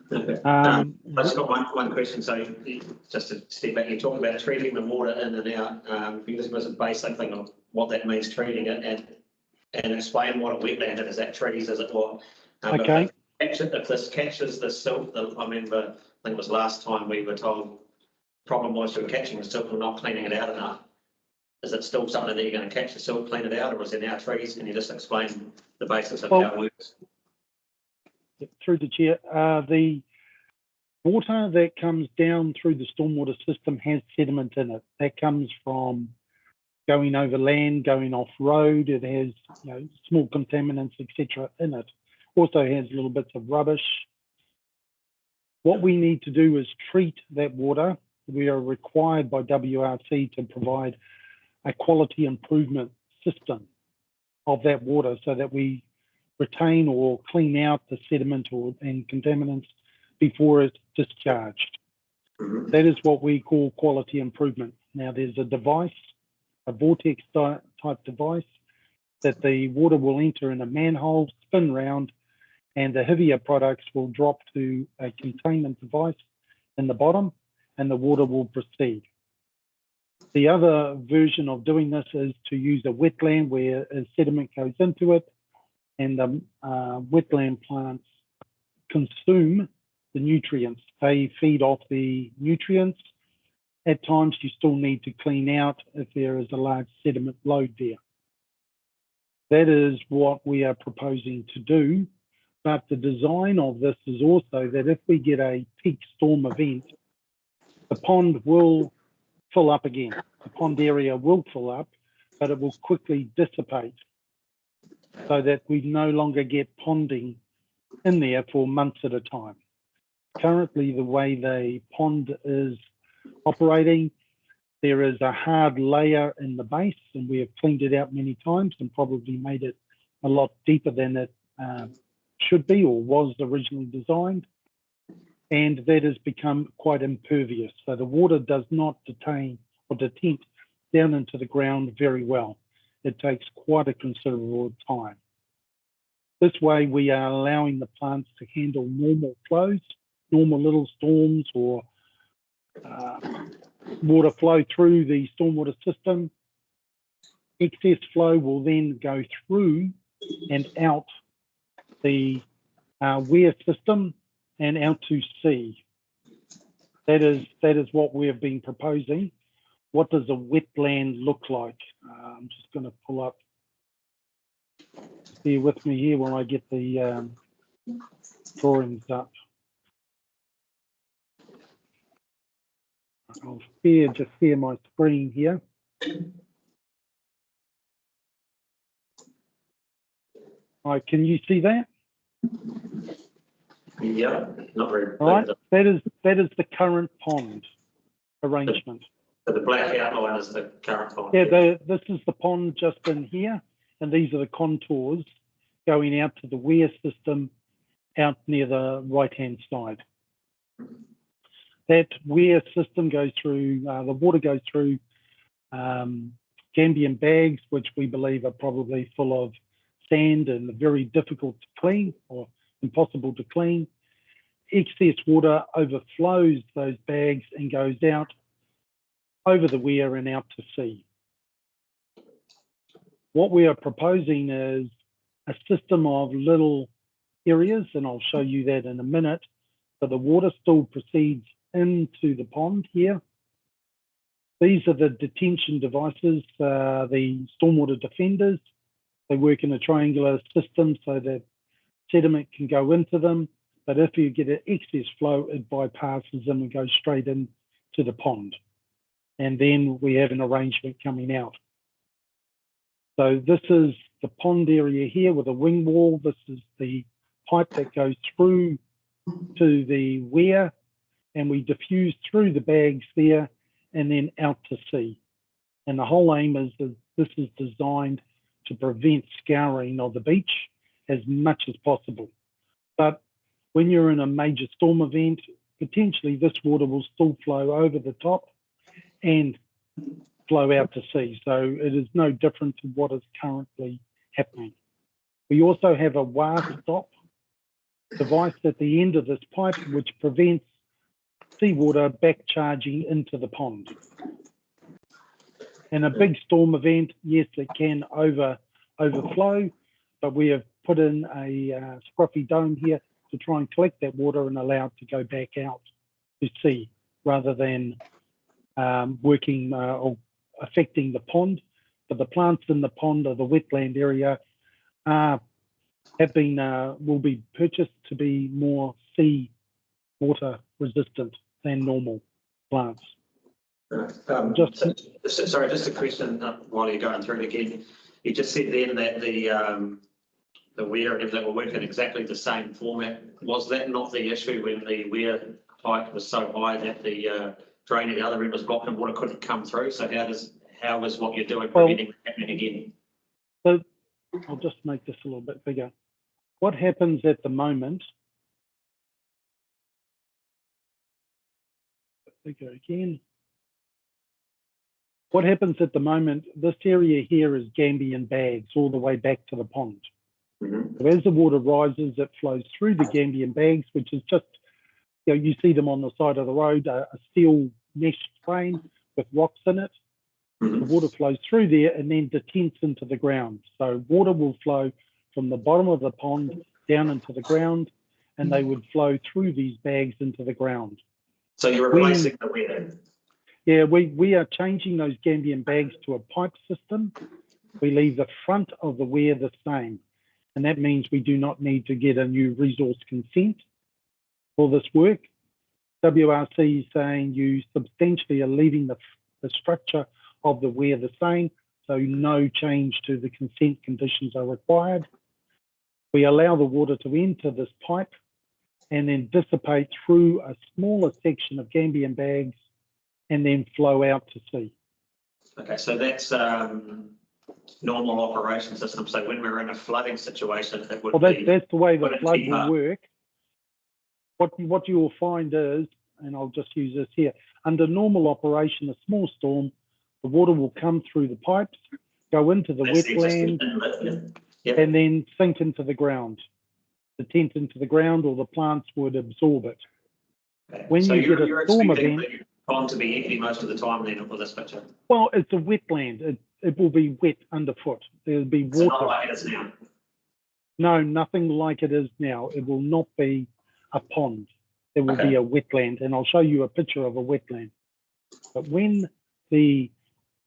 Okay. I've just got one question. So just to step back, you're talking about treating the water in and out. Can you just give us a basic thing of what that means, treating it, and explain what a wetland is? Is that trees? Is it what? Okay. If this catches the silt, I remember, I think it was last time we were told problem was you were catching the silt and not cleaning it out enough. Is it still something that you're going to catch the silt, clean it out, or is it now trees? Can you just explain the basis of how it works? Through the chair, the water that comes down through the stormwater system has sediment in it. That comes from going over land, going off road. It has, you know, small contaminants, etc. in it. Also has little bits of rubbish. What we need to do is treat that water. We are required by WRC to provide a quality improvement system of that water so that we retain or clean out the sediment and contaminants before it's discharged. That is what we call quality improvement. Now there's a device, a vortex type device, that the water will enter in a manhole, spin round, and the heavier products will drop to a containment device in the bottom, and the water will proceed. The other version of doing this is to use a wetland where a sediment goes into it, and the wetland plants consume the nutrients. They feed off the nutrients. At times you still need to clean out if there is a large sediment load there. That is what we are proposing to do. But the design of this is also that if we get a peak storm event, the pond will fill up again. The pond area will fill up, but it will quickly dissipate so that we no longer get ponding in there for months at a time. Currently, the way the pond is operating, there is a hard layer in the base, and we have cleaned it out many times and probably made it a lot deeper than it should be or was originally designed. And that has become quite impervious. So the water does not detain or detent down into the ground very well. It takes quite a considerable time. This way we are allowing the plants to handle normal flows, normal little storms or water flow through the stormwater system. Excess flow will then go through and out the weir system and out to sea. That is what we have been proposing. What does a wetland look like? I'm just going to pull up. Bear with me here while I get the drawings up. I'll just share my screen here. Can you see that? Yeah, not very. All right, that is the current pond arrangement. So the black outline is the current pond. Yeah, this is the pond just in here, and these are the contours going out to the weir system out near the right-hand side. That weir system goes through, the water goes through Gambian bags, which we believe are probably full of sand and very difficult to clean or impossible to clean. Excess water overflows those bags and goes out over the weir and out to sea. What we are proposing is a system of little areas, and I'll show you that in a minute. So the water still proceeds into the pond here, These are the detention devices, the stormwater defenders. They work in a triangular system so that sediment can go into them. But if you get an excess flow, it bypasses them and goes straight into the pond. And then we have an arrangement coming out. So this is the pond area here with a wing wall. This is the pipe that goes through to the weir, and we diffuse through the bags there and then out to sea. And the whole aim is that this is designed to prevent scouring of the beach as much as possible. But when you're in a major storm event, potentially this water will still flow over the top and flow out to sea. So it is no different to what is currently happening. We also have a WA stop device at the end of this pipe, which prevents seawater back charging into the pond. In a big storm event, yes, it can overflow, but we have put in a scruffy dome here to try and collect that water and allow it to go back out to sea rather than working or affecting the pond. But the plants in the pond or the wetland area will be purchased to be more sea water resistant than normal plants. Sorry, just a question while you're going through it again. You just said then that the weir and everything were working exactly the same format. Was that not the issue when the weir height was so high that the drain at the other end was blocked and water couldn't come through? So how is what you're doing preventing that happening again? So I'll just make this a little bit bigger. What happens at the moment? Bigger again. What happens at the moment, this area here is Gambian bags all the way back to the pond. So as the water rises, it flows through the Gambian bags, which is just, you see them on the side of the road, a steel mesh frame with rocks in it. The water flows through there and then detents into the ground. So water will flow from the bottom of the pond down into the ground, and they would flow through these bags into the ground. So you're replacing the weir? Yeah, we are changing those Gambian bags to a pipe system. We leave the front of the weir the same. And that means we do not need to get a new resource consent for this work. WRC is saying you substantially are leaving the structure of the weir the same, so no change to the consent conditions are required. We allow the water to enter this pipe and then dissipate through a smaller section of Gambian bags and then flow out to sea. Okay, so that's normal operation system. So when we're in a flooding situation, it would that's the way the flood will work. What you will find is, and I'll just use this here, under normal operation, a small storm, the water will come through the pipes, go into the wetland, and then sink into the ground, detent into the ground, or the plants would absorb it. Okay. When so you get a storm event, the pond to be empty most of the time then for this picture? Well, it's a wetland. It will be wet underfoot. There'll be water. So not like it is now? No, nothing like it is now. It will not be a pond. It will be a wetland, and I'll show you a picture of a wetland. But when the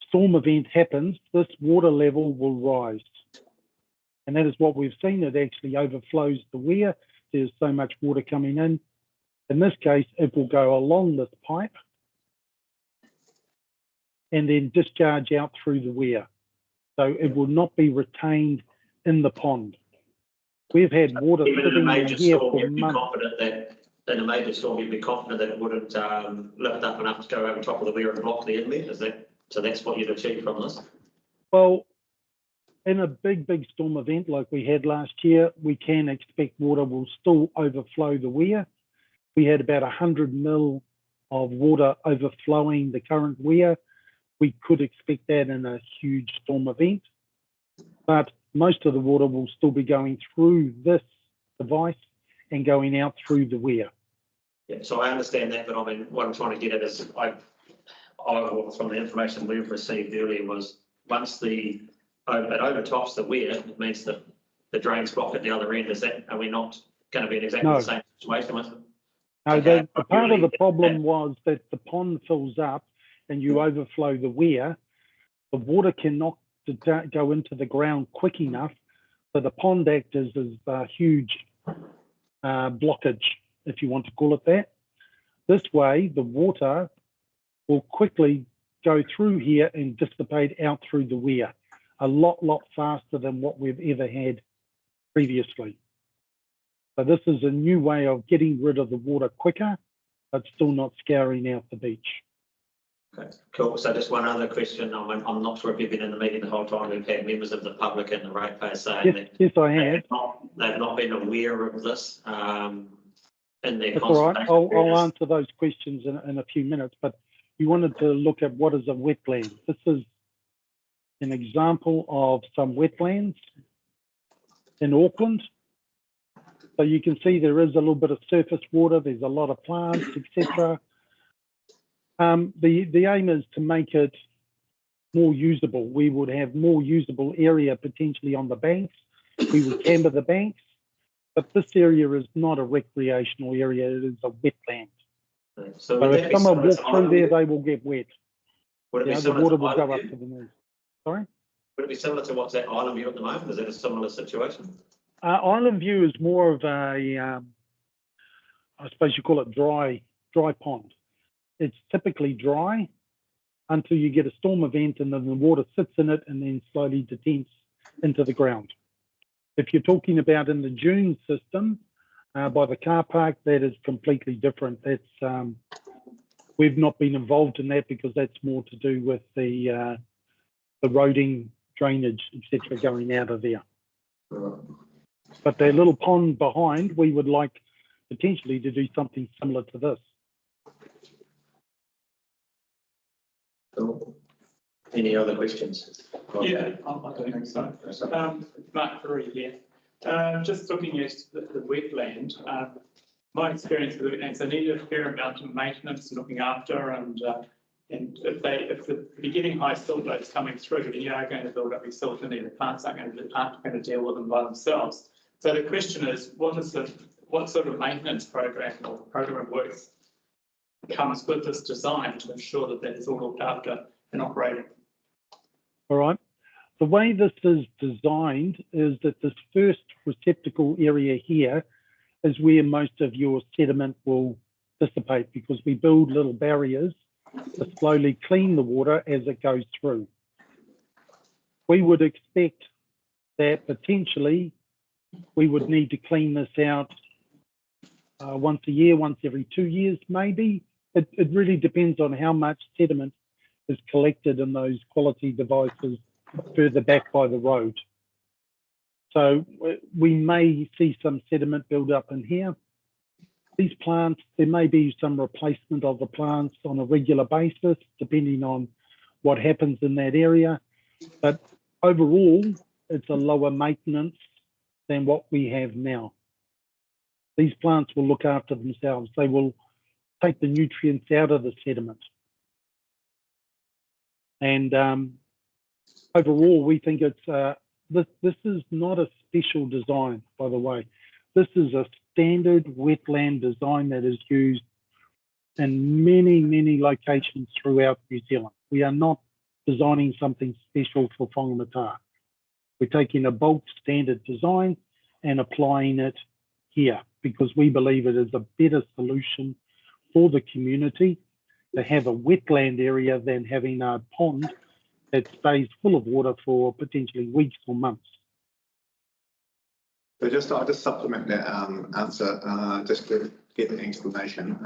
storm event happens, this water level will rise. And that is what we've seen. It actually overflows the weir. There's so much water coming in. In this case, it will go along this pipe and then discharge out through the weir. So it will not be retained in the pond. We've had water sitting in here for months. In a major storm, you'd be confident that it wouldn't lift up enough to go over top of the weir and block the inlet. So that's what you'd achieve from this? Well, in a big storm event like we had last year, we can expect water will still overflow the weir. We had about 100 mil of water overflowing the current weir. We could expect that in a huge storm event, but most of the water will still be going through this device and going out through the weir. Yeah, so I understand that, but I mean, what I'm trying to get at is, from the information we've received earlier, was once it overtops the weir, it means that the drains block at the other end. Are we not going to be in exactly the same situation with it? No, the part of the problem was that the pond fills up and you overflow the weir, the water cannot go into the ground quick enough. So the pond acts as a huge blockage, if you want to call it that. This way, the water will quickly go through here and dissipate out through the weir a lot faster than what we've ever had previously. So this is a new way of getting rid of the water quicker, but still not scouring out the beach. Okay, cool. So just one other question. I'm not sure if you've been in the meeting the whole time. We've had members of the public and the ratepayers saying that Yes, I have. they've not been aware of this in their That's all right. consultation I'll periods. answer those questions in a few minutes, but you wanted to look at what is a wetland. This is an example of some wetlands in Auckland. So you can see there is a little bit of surface water. There's a lot of plants, etc. The aim is to make it more usable. We would have more usable area potentially on the banks. We would camber the banks, but this area is not a recreational area. It is a wetland. So So would that if be someone similar walks to through Island there, View? they will get wet. Would it be The similar water to will go Island up View? to the knees. Sorry? Would it be similar to what's at Island View at the moment? Is that a similar situation? Island View is more of a, I suppose you call it dry pond. It's typically dry until you get a storm event and then the water sits in it and then slowly detents into the ground. If you're talking about in the dune system by the car park, that is completely different. That's we've not been involved in that because that's more to do with the roading, drainage, etc., going out of there. But that little pond behind, we would like potentially to do something similar to this. Cool. Any other questions? Yeah, I don't think so. Mark Curry here. Just looking at the wetland, my experience with wetlands, they need a fair amount of maintenance and looking after, and if the beginning high silt loads coming through, then you are going to build up your silt in there. The plants aren't going to deal with them by themselves. So the question is, what sort of maintenance program or program of works comes with this design to ensure that that is all looked after and operating? All right. The way this is designed is that this first receptacle area here is where most of your sediment will dissipate because we build little barriers to slowly clean the water as it goes through. We would expect that potentially we would need to clean this out once a year, once every 2 years, maybe. It really depends on how much sediment is collected in those quality devices further back by the road. So we may see some sediment build up in here. These plants, there may be some replacement of the plants on a regular basis, depending on what happens in that area. But overall, it's a lower maintenance than what we have now. These plants will look after themselves. They will take the nutrients out of the sediment. And overall, we think it's, this is not a special design, by the way. This is a standard wetland design that is used in many, many locations throughout New Zealand. We are not designing something special for Whangamatā. We're taking a bulk standard design and applying it here because we believe it is a better solution for the community to have a wetland area than having a pond that stays full of water for potentially weeks or months. So I'll just supplement that answer, just to get the explanation.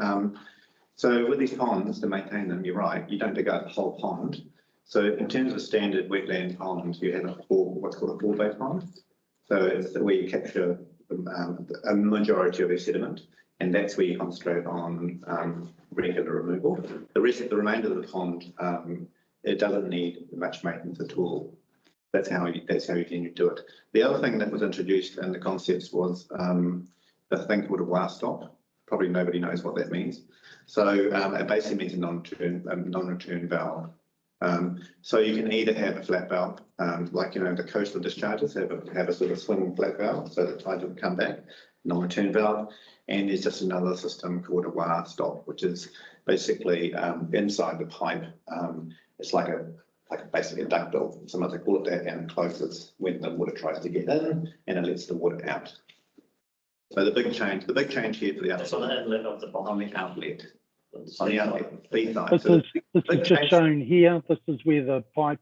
So with these ponds, to maintain them, you're right, you don't dig out the whole pond. So in terms of standard wetland ponds, you have what's called a four-bay pond. So it's where you capture a majority of your sediment, and that's where you concentrate on regular removal. The remainder of the pond, it doesn't need much maintenance at all. That's how you can do it. The other thing that was introduced in the concepts was the thing called a WA stop. Probably nobody knows what that means. So it basically means a non-return valve. So you can either have a flat valve, like the coastal discharges have a sort of swinging flat valve, so the tide will come back, non-return valve, and there's just another system called a WA stop, which is basically inside the pipe, it's like basically a duct bill, sometimes they call it that, and it closes when the water tries to get in and it lets the water out. So the big change here for the That's on outside, the inlet of the on bottom. the outlet, on the outlet, B side. This So is, this big is just change- shown here. This is where the pipe,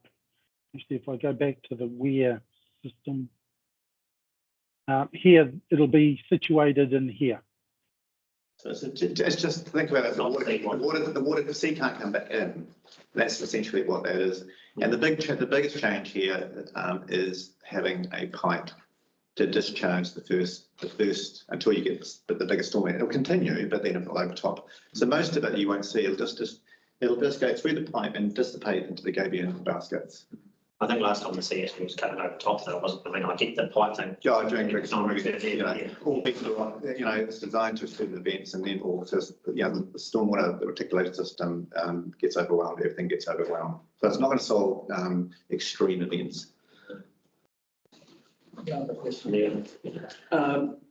actually, if I go back to the weir system, here, it'll be situated in here. So it's just think about it. The water, the sea can't come back in. That's essentially what that is. And the biggest change here is having a pipe to discharge the first until you get the biggest storm. It'll continue, but then it'll overtop. So most of it you won't see. It'll just go through the pipe and dissipate into the gabion baskets. I think last time the sea actually was coming over top, though, wasn't it? I mean, I get the pipe thing. Yeah, I drink It's not really good, all people are, it's designed to suit events, and then also, the stormwater, the reticulation system gets overwhelmed, everything gets overwhelmed. So it's not going to solve extreme events.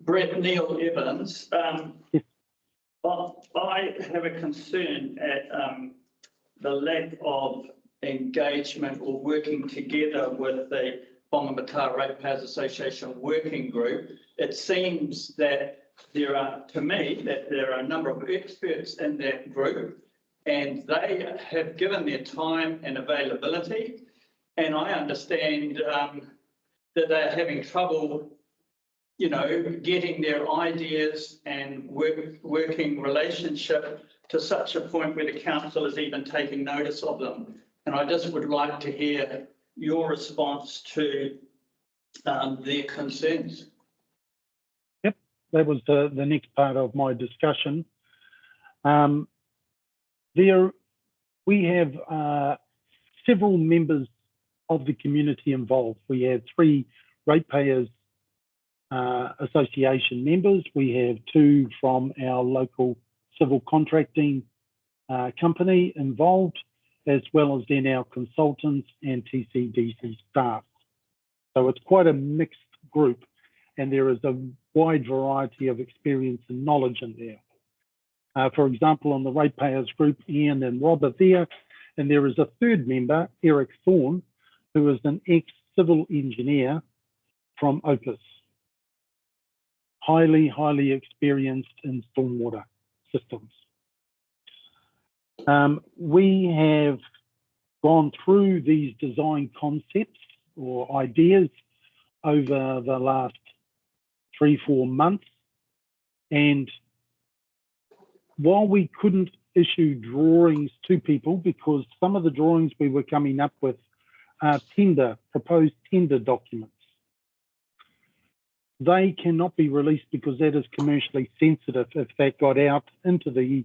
Brett Neil Evans, I have a concern at the lack of engagement or working together with the Whangamatā Ratepayers Association working group. It seems that there are a number of experts in that group, and they have given their time and availability. And I understand that they're having trouble, getting their ideas and working relationship to such a point where the council is even taking notice of them. And I just would like to hear your response to their concerns. Yep, that was the next part of my discussion. We have several members of the community involved. We have 3 Ratepayers Association members. We have 2 from our local civil contracting company involved, as well as then our consultants and TCDC staff. So it's quite a mixed group, and there is a wide variety of experience and knowledge in there. For example, on the Ratepayers group, Ian and Rob are there, and there is a 3rd member, Eric Thorne, who is an ex-civil engineer from Opus. Highly experienced in stormwater systems. We have gone through these design concepts or ideas over the last 3-4 months, and while we couldn't issue drawings to people because some of the drawings we were coming up with are proposed tender documents, they cannot be released because that is commercially sensitive. If that got out into the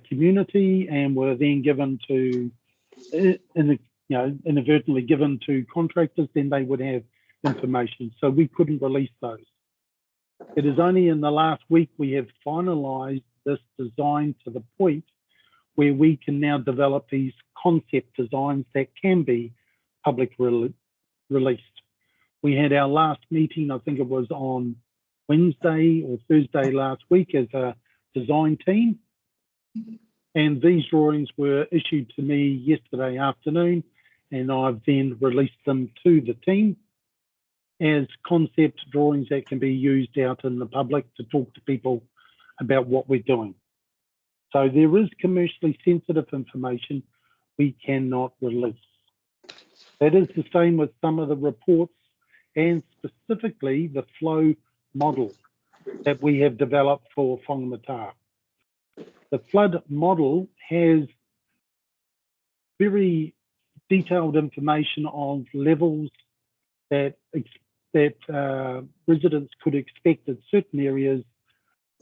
community and were then given to, inadvertently given to contractors, then they would have information. So we couldn't release those. It is only in the last week we have finalised this design to the point where we can now develop these concept designs that can be public released. We had our last meeting, I think it was on Wednesday or Thursday last week, as a design team. And these drawings were issued to me yesterday afternoon, and I've then released them to the team as concept drawings that can be used out in the public to talk to people about what we're doing. So there is commercially sensitive information we cannot release. That is the same with some of the reports, and specifically the flow model that we have developed for Whangamatā. The flood model has very detailed information of levels that residents could expect at certain areas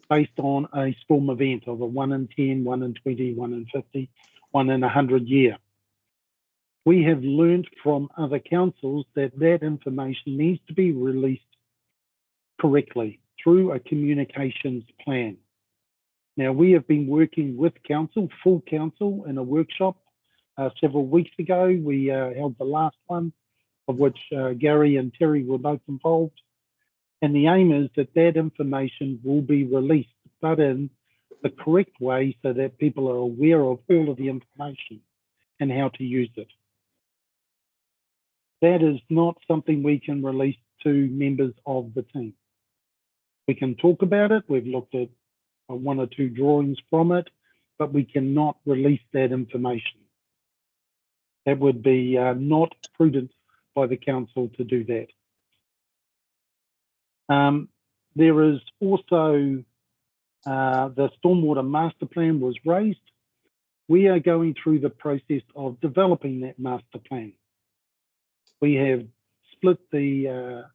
based on a storm event of a 1 in 10, 1 in 20, 1 in 50, 1 in 100 year. We have learned from other councils that that information needs to be released correctly through a communications plan. Now, we have been working with council, full council, in a workshop several weeks ago. We held the last one, of which Gary and Terry were both involved. And the aim is that that information will be released, but in the correct way so that people are aware of all of the information and how to use it. That is not something we can release to members of the team. We can talk about it. We've looked at 1 or 2 drawings from it, but we cannot release that information. That would be not prudent by the council to do that. There is also the stormwater master plan was raised. We are going through the process of developing that master plan. We have split the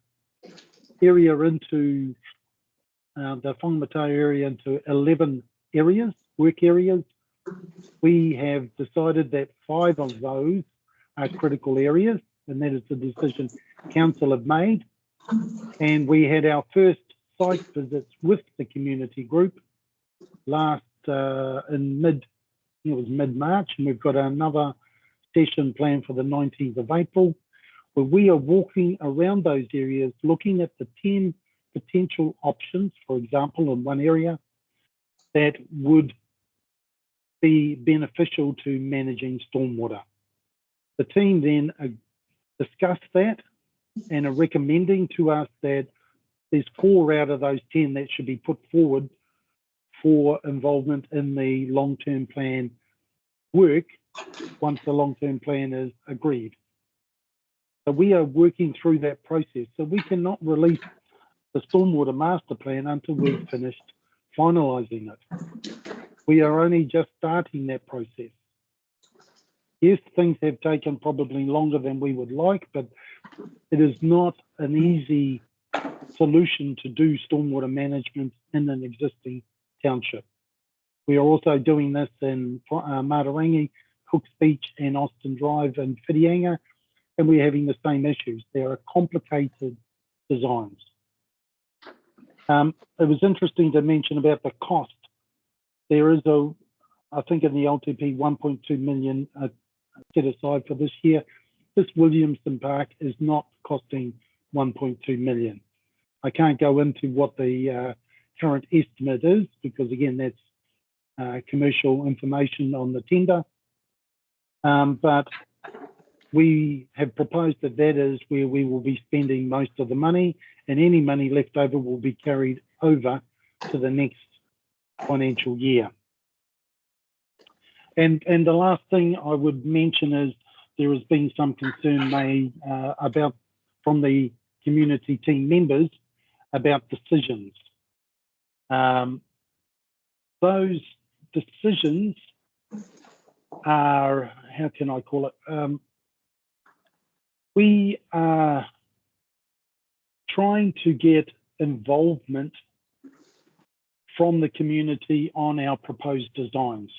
area into the Whangamatā area into 11 areas, work areas. We have decided that 5 of those are critical areas, and that is the decision council have made. And we had our first site visits with the community group last in mid-March, and we've got another session planned for the 19th of April, where we are walking around those areas, looking at the 10 potential options, for example, in one area that would be beneficial to managing stormwater. The team then discussed that and are recommending to us that there's 4 out of those 10 that should be put forward for involvement in the long-term plan work once the long-term plan is agreed. So we are working through that process. So we cannot release the stormwater master plan until we've finished finalising it. We are only just starting that process. Yes, things have taken probably longer than we would like, but it is not an easy solution to do stormwater management in an existing township. We are also doing this in Matarangi, Cooks Beach and Austin Drive and Whitianga, and we're having the same issues. There are complicated designs. It was interesting to mention about the cost. There is I think in the LTP 1.2 million set aside for this year. This Williamson Park is not costing 1.2 million. I can't go into what the current estimate is because again, that's commercial information on the tender. But we have proposed that that is where we will be spending most of the money, and any money left over will be carried over to the next financial year. And the last thing I would mention is there has been some concern made about from the community team members about decisions. Those decisions are, how can I call it? We are trying to get involvement from the community on our proposed designs.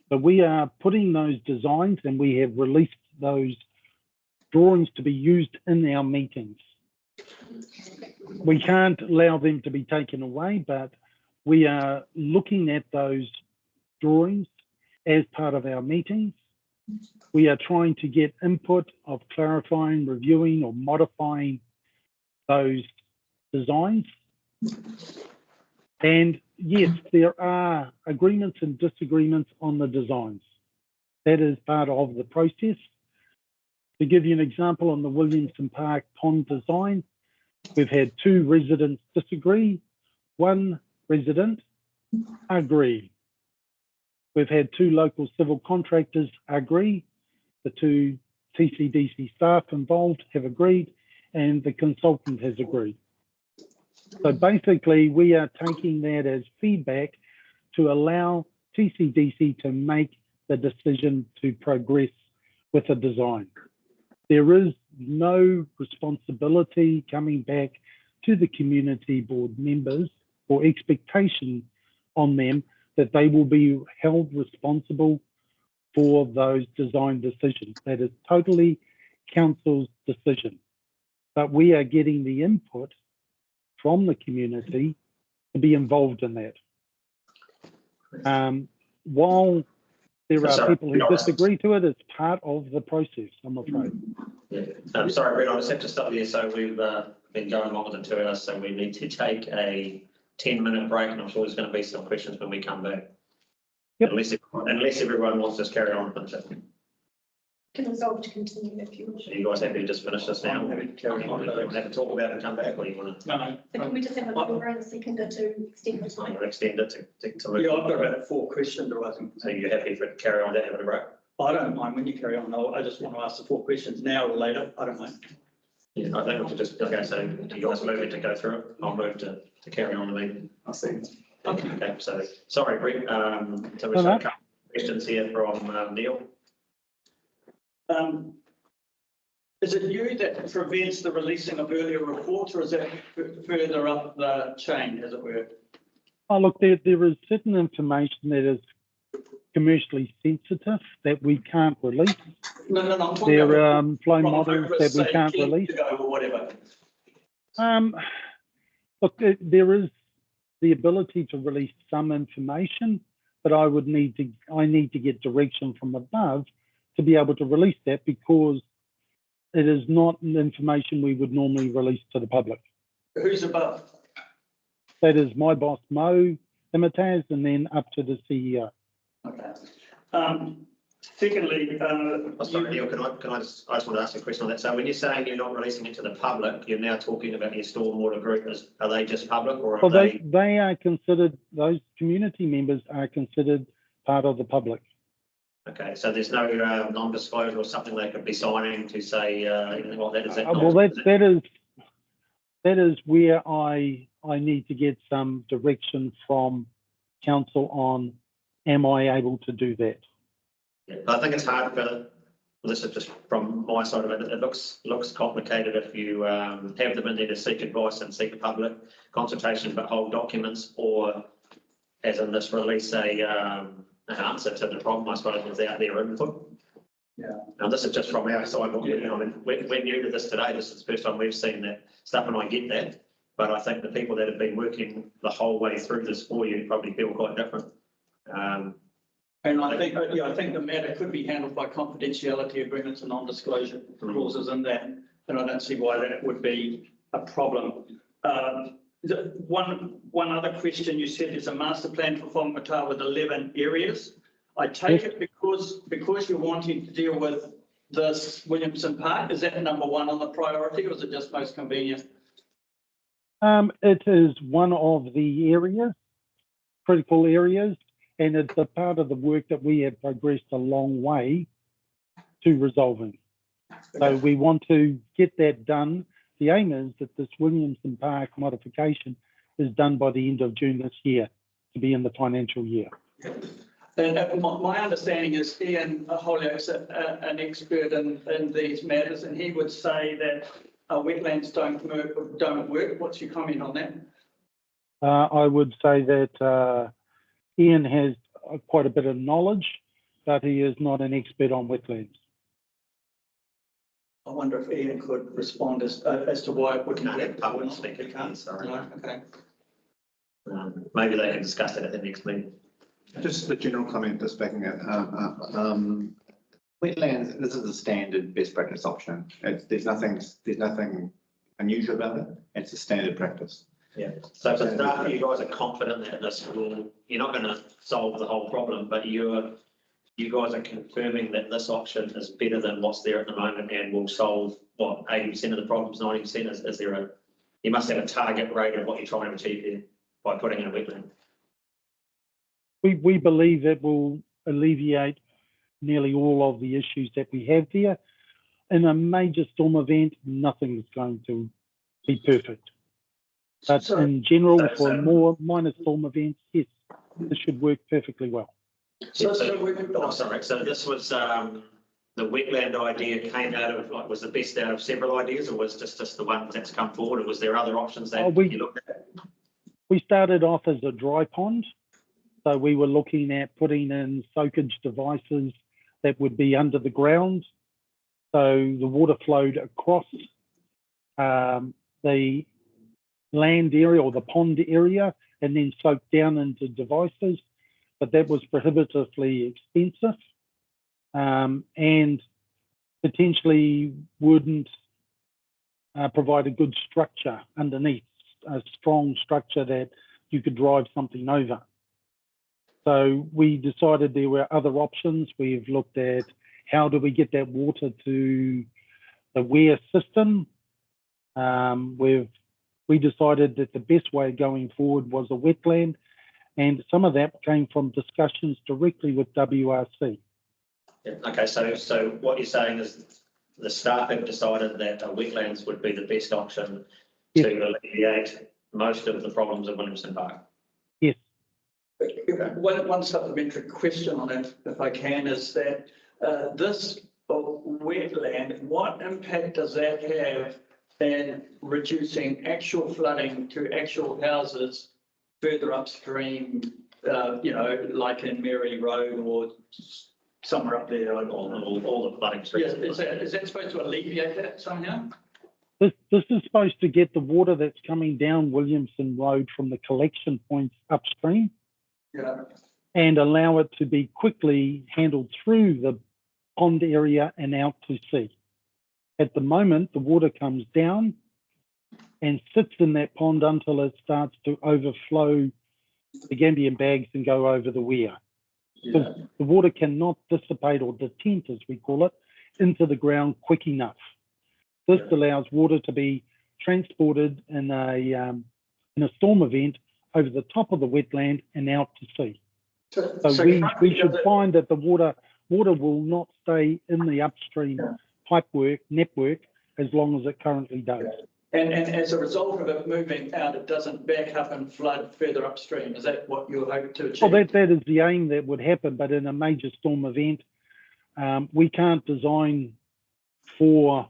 So we are putting those designs and we have released those drawings to be used in our meetings. We can't allow them to be taken away, but we are looking at those drawings as part of our meetings. We are trying to get input of clarifying, reviewing or modifying those designs. And yes, there are agreements and disagreements on the designs. That is part of the process. To give you an example, on the Williamson Park pond design, we've had 2 residents disagree, 1 resident agree. We've had 2 local civil contractors agree, the 2 TCDC staff involved have agreed, and the consultant has agreed. So basically, we are taking that as feedback to allow TCDC to make the decision to progress with a design. There is no responsibility coming back to the community board members or expectation on them that they will be held responsible for those design decisions. That is totally council's decision. But we are getting the input from the community to be involved in that. While there are people who disagree to it, it's part of the process, I'm afraid. Yeah. I'm sorry, Brett, I just have to stop you. So we've been going along with the 2 hours, so we need to take a 10-minute break, and I'm sure there's going to be some questions when we come back. Yep. Unless everyone wants to just carry on. Can resolve to continue if you wish. Are you guys happy to just finish this now? Carry on. Have a talk about it and come back, or you want to? No, So can we just have a mover and a seconder to extend the time? Extend it to Yeah, I've got about 4 questions arising. So you're happy for it to carry on to having a break? I don't mind when you carry on. I just want to ask the 4 questions now or later. I don't mind. Yeah, I think we should just, okay, so do you guys move it to go through it? I'll move to carry on the meeting. I see. Okay, so, sorry, Brett, so we've got a couple of questions here from Neil. Is it you that prevents the releasing of earlier reports, or is that further up the chain, as it were? Oh, look, there is certain information that is commercially sensitive that we can't release. No, I'm talking There about are flow models that we can't release. Or whatever. Look, there is the ability to release some information, but I need to get direction from above to be able to release that, because it is not information we would normally release to the public. Who's above? That is my boss, Mo Imitaz, and then up to the CEO. Okay. Secondly, Sorry, Neil, I just want to ask a question on that. So when you're saying you're not releasing it to the public, you're now talking about your stormwater group. Are they just public, or are Well, they are considered, those community members are considered part of the public. Okay, so there's no non-disclosure or something they could be signing to say anything like that? Is that Well, that is where I need to get some direction from council on, am I able to do that? Yeah, I think it's hard for, this is just from my side of it, it looks complicated if you have them in there to seek advice and seek public consultation, but hold documents, or as in this release, an answer to the problem, I suppose, without their input. Yeah. Now, this is just from our side. You know, I mean, we're new to this today. This is the first time we've seen that stuff, and I get that. But I think the people that have been working the whole way through this for you probably feel quite different. And I think the matter could be handled by confidentiality agreements and non-disclosure clauses in that, and I don't see why that would be a problem. One other question, you said there's a master plan for Whangamatā with 11 areas. I take it because you're wanting to deal with this Williamson Park, is that number 1 on the priority, or is it just most convenient? It is one of the areas, critical areas, and it's a part of the work that we have progressed a long way to resolving. So we want to get that done. The aim is that this Williamson Park modification is done by the end of June this year, to be in the financial year. And my understanding is Ian Holyoke's an expert in these matters, and he would say that wetlands don't work. What's your comment on that? I would say that Ian has quite a bit of knowledge, but he is not an expert on wetlands. I wonder if Ian could respond as to why it wouldn't work. Public speaker can't, sorry. No, okay. Maybe they can discuss it at the next meeting. Just the general comment, just backing it. Wetlands, this is a standard best practice option. There's nothing unusual about it. It's a standard practice. Yeah. So for start, you guys are confident that this you're not going to solve the whole problem, but you guys are confirming that this option is better than what's there at the moment and will solve what 80% of the problems, 90%. Is there you must have a target rate of what you're trying to achieve there by putting in a wetland. We believe it will alleviate nearly all of the issues that we have there. In a major storm event, nothing is going to be perfect. But in general, for more minor storm events, yes, this should work perfectly well. So this was the wetland idea came out of was the best out of several ideas, or was just the one that's come forward, or was there other options that you looked at? We started off as a dry pond. So we were looking at putting in soakage devices that would be under the ground. So the water flowed across the land area or the pond area and then soaked down into devices. But that was prohibitively expensive and potentially wouldn't provide a good structure underneath, a strong structure that you could drive something over. So we decided there were other options. We've looked at how do we get that water to the weir system. We decided that the best way going forward was a wetland, and some of that came from discussions directly with WRC. Yeah, okay, so what you're saying is the staff have decided that wetlands would be the best option Yes. to alleviate most of the problems of Williamson Park. Yes. One supplementary question on it, if I can, is that this wetland, what impact does that have in reducing actual flooding to actual houses further upstream, like in Mary Road or somewhere up there? All the flooding streets. Yeah, is that supposed to alleviate that somehow? This is supposed to get the water that's coming down Williamson Road from the collection points upstream, Yeah. and allow it to be quickly handled through the pond area and out to sea. At the moment, the water comes down and sits in that pond until it starts to overflow the Gambian bags and go over the weir. Yeah. The water cannot dissipate or detent, as we call it, into the ground quick enough. This allows water to be transported in a storm event over the top of the wetland and out to sea. So we should find that the water will not stay in the upstream network as long as it currently does. And as a result of it moving out, it doesn't back up and flood further upstream. Is that what you hope to achieve? Well, that is the aim that would happen, but in a major storm event, we can't design for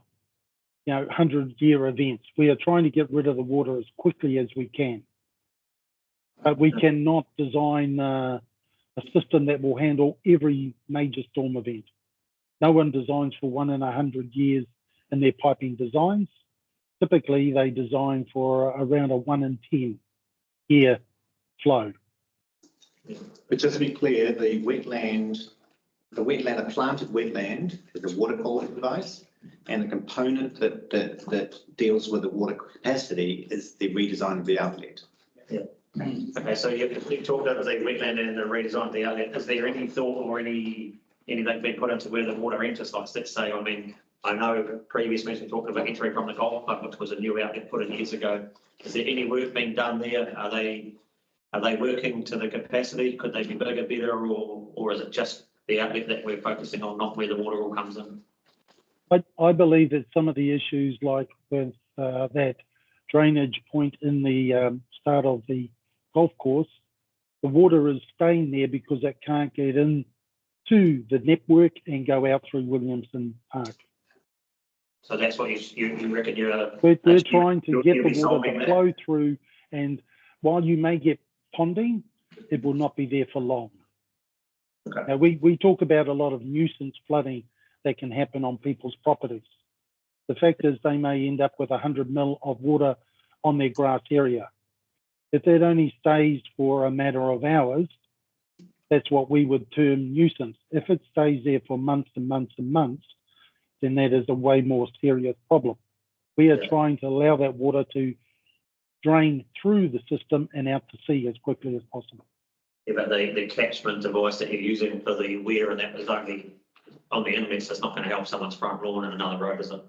100-year events. We are trying to get rid of the water as quickly as we can, but we cannot design a system that will handle every major storm event. No one designs for 1 in 100 years in their piping designs. Typically, they design for around a 1 in 10 year flow. But just to be clear, the a planted wetland is a water quality device, and the component that deals with the water capacity is the redesign of the outlet. Yeah. Okay, so you talked about the wetland and the redesign of the outlet. Is there any thought or anything being put into where the water enters? Like, let's say, I know previous meeting talked about entering from the Golf Club, which was a new outlet put in years ago. Is there any work being done there? Are they working to the capacity? Could they be bigger, better, or is it just the outlet that we're focusing on, not where the water all comes in? I believe that some of the issues, like with that drainage point in the start of the golf course, the water is staying there because it can't get in to the network and go out through Williamson Park. So that's what you reckon we're trying to get the water to flow through, and while you may get ponding, it will not be there for long. Okay. Now, we talk about a lot of nuisance flooding that can happen on people's properties. The fact is they may end up with 100 mil of water on their grass area. If that only stays for a matter of hours, that's what we would term nuisance. If it stays there for months and months and months, then that is a way more serious problem. We are trying to allow that water to drain through the system and out to sea as quickly as possible. Yeah, but the catchment device that you're using for the weir and that is only on the inlets, that's not going to help someone's front lawn in another road, is it?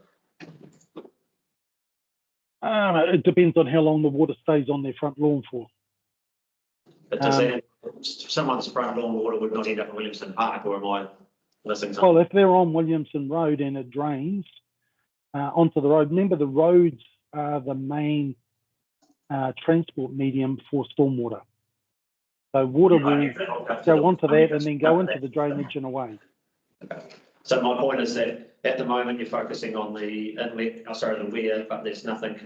It depends on how long the water stays on their front lawn for. But does that, someone's front lawn water would not end up in Williamson Park, or am I missing something? Well, if they're on Williamson Road and it drains onto the road, remember the roads are the main transport medium for stormwater. So water will go onto that and then go into the drainage and away. Okay. So my point is that at the moment you're focusing on the inlet, the weir, but there's nothing.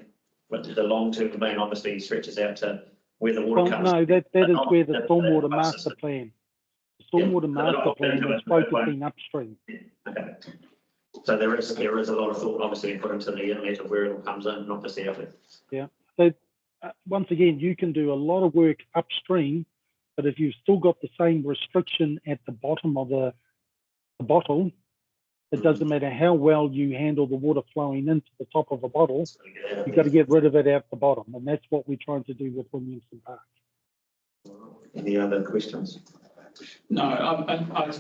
But the long term domain obviously stretches out to where the water comes. No, that is where the stormwater master plan. The stormwater master plan is focusing upstream. Okay. So there is a lot of thought obviously put into the inlet of where it all comes in, not just the outlet. Yeah. So once again, you can do a lot of work upstream, but if you've still got the same restriction at the bottom of the bottle, it doesn't matter how well you handle the water flowing into the top of a bottle, you've got to get rid of it at the bottom. And that's what we're trying to do with Williamson Park. Any other questions? No, I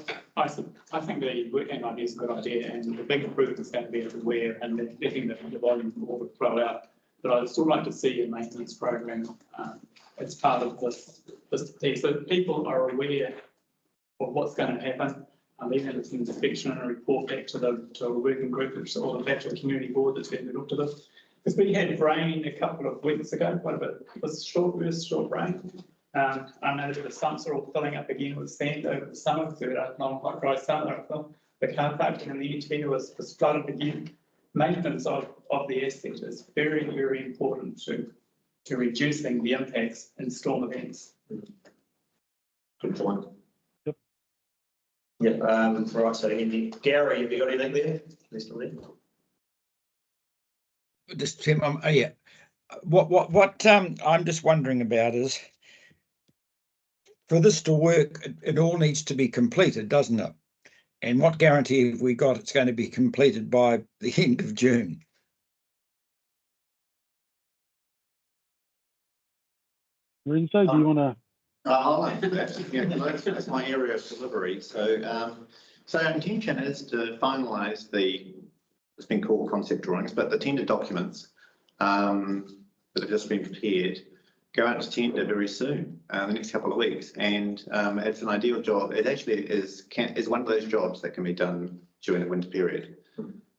think the weekend idea is a good idea, and the big improvement is going to be everywhere and letting the volume forward flow out. But I'd still like to see a maintenance program as part of this piece, so that people are aware of what's going to happen. Even if it's an inspection and a report back to a working group, or back to the community board that's going to look to this. Because we had rain a couple of weeks ago, quite a bit. It was short rain. I know that the sumps are all filling up again with sand over the summer, so we had a non-quite dry summer. The car parking in the interior was flooded again. Maintenance of the asset is very, very important to reducing the impacts in storm events. Good point. Yep, right, so Gary, have you got anything there? Just Tim, yeah. What I'm just wondering about is, for this to work, it all needs to be completed, doesn't it? And what guarantee have we got it's going to be completed by the end of June? Renzo, do you want to? I'll answer that. Yeah, that's my area of delivery. So our intention is to finalise it's been called concept drawings, but the tender documents that have just been prepared go out to tender very soon, the next couple of weeks. And it's an ideal job. It actually is one of those jobs that can be done during the winter period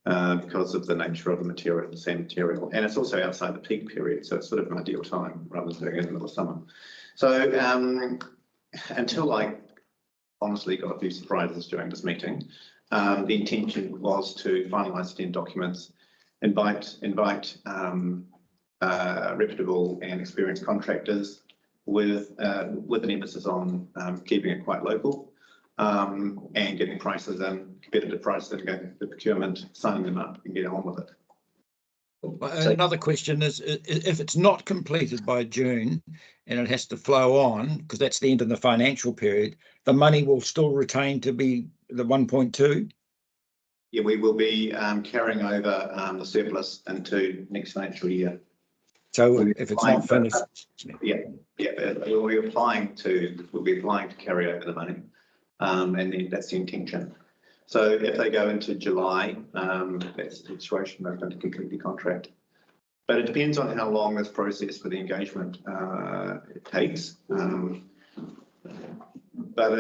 because of the nature of the material, the sand material. And it's also outside the peak period, so it's sort of an ideal time rather than doing it in the middle of summer. So until I honestly got a few surprises during this meeting, the intention was to finalise the documents, invite reputable and experienced contractors with an emphasis on keeping it quite local and getting prices in, competitive prices, and going to procurement, signing them up and getting on with it. Another question is, if it's not completed by June and it has to flow on, because that's the end of the financial period, the money will still retain to be the 1.2? Yeah, we will be carrying over the surplus into next financial year. So if it's not finished, we'll be applying to carry over the money, and then that's the intention. So if they go into July, that's the situation. They're going to complete the contract, but it depends on how long this process for the engagement it takes. But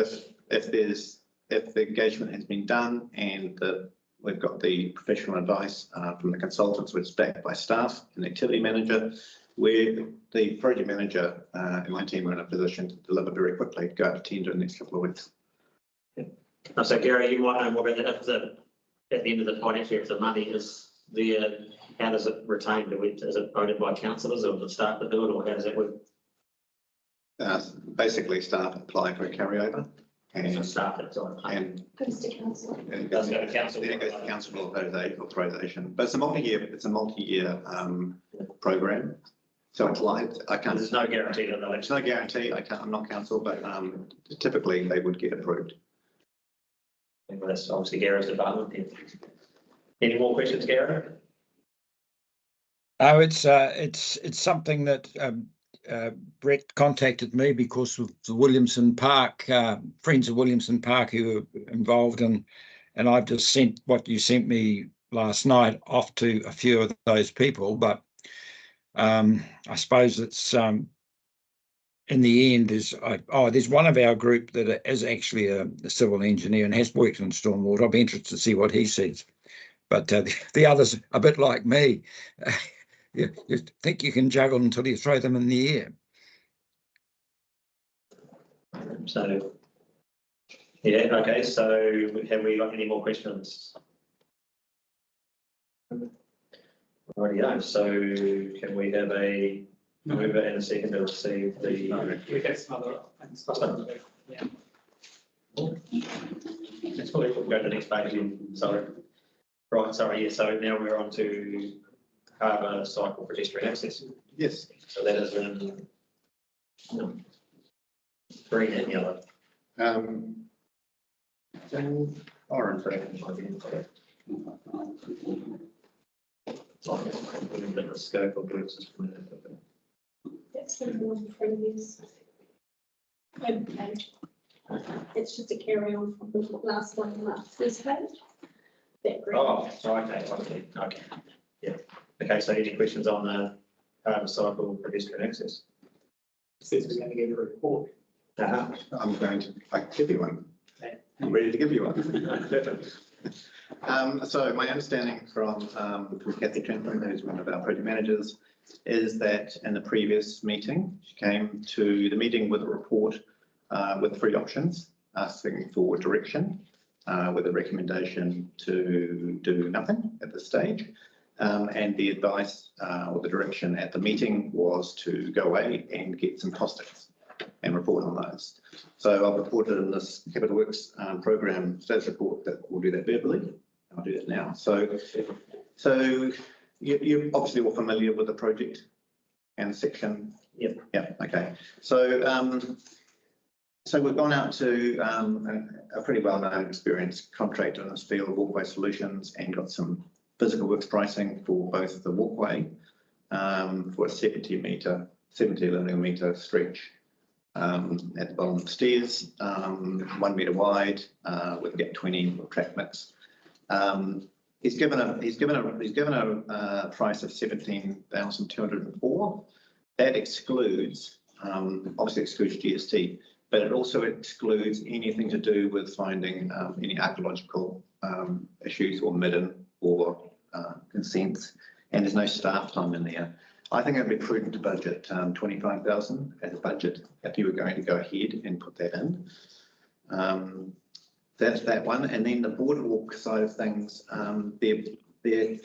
if the engagement has been done and we've got the professional advice from the consultants, which is backed by staff and the activity manager, where the project manager and my team are in a position to deliver very quickly, go out to tender in the next couple of weeks. So Gary, you might know more about that. At the end of the financial year, if the money is there, how does it retain? Is it voted by councillors, or does it start to do it, or how does that work? Basically, staff apply for a carryover. And staff Goes to council. It goes to council. Then it goes to council authorisation. But it's a multi-year program. So it's like There's no guarantee that they'll. There's no guarantee. I'm not council, but typically they would get approved. Well, that's obviously Gary's department. Any more questions, Gary? No, it's something that Brett contacted me because of the Williamson Park, friends of Williamson Park who were involved, and I've just sent what you sent me last night off to a few of those people. But I suppose it's in the end there's one of our group that is actually a civil engineer and has worked on stormwater. I'll be interested to see what he says. But the others, a bit like me, you think you can juggle until you throw them in the air. So, yeah, okay. So have we got any more questions? Rightio. So can we have a mover and a second to receive the? We have some other stuff. Yeah. Let's go to the next page. Sorry. Right. Sorry. Yeah. So now we're on to harbour cycle pedestrian access. Yes. So that is in green and yellow. Orange. The scope of works is That's the one previous. webpage. It's just a carry on from the last one, this page. That green. Oh, so okay. Yeah. Okay, so any questions on the cycle pedestrian access? Says we're going to get a report. Uh-huh. I can give you one. I'm ready to give you one. So my understanding from Kathy Trentham, who's one of our project managers, is that in the previous meeting, she came to the meeting with a report with 3 options, asking for direction, with a recommendation to do nothing at this stage. And the advice or the direction at the meeting was to go away and get some costings and report on those. So I've reported in this Capital Works program status report that we'll do that verbally. I'll do that now. So you're obviously all familiar with the project and the section. Yep. Yeah. Okay. So so we've gone out to a pretty well-known, experienced contractor in this field, Walkway Solutions, and got some physical works pricing for both the walkway for a 70 linear metre stretch at the bottom of the stairs, 1 metre wide with a gap 20 track mix. He's given a price of 17,204. That excludes obviously excludes GST, but it also excludes anything to do with finding any archaeological issues or midden or consents, and there's no staff time in there. I think it'd be prudent to budget 25,000 as a budget if you were going to go ahead and put that in. That's that one. And then the boardwalk side of things, the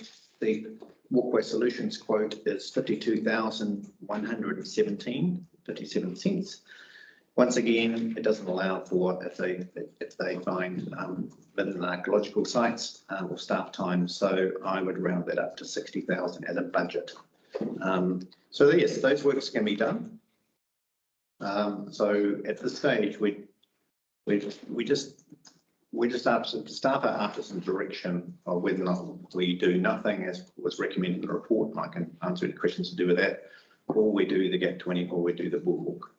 Walkway Solutions quote is 52,117.57 cents. Once again, it doesn't allow for if they find within archaeological sites or staff time. So I would round that up to 60,000 as a budget. So yes, those works can be done. So at this stage, we just asked the staff are after some direction of whether or not we do nothing as was recommended in the report, and I can answer any questions to do with that, or we do the gap 20, or we do the boardwalk.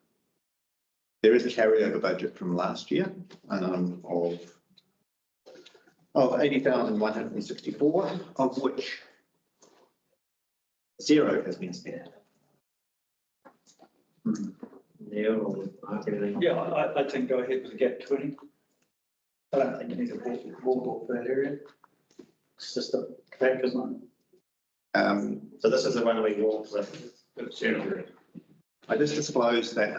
There is a carryover budget from last year of 80,164, of which 0 has been spent. Yeah, or everything. Yeah, I think go ahead with the gap 20. I don't think you need a boardwalk for that area. It's just a fact, isn't it? So this is the one we walked with. I just disclosed that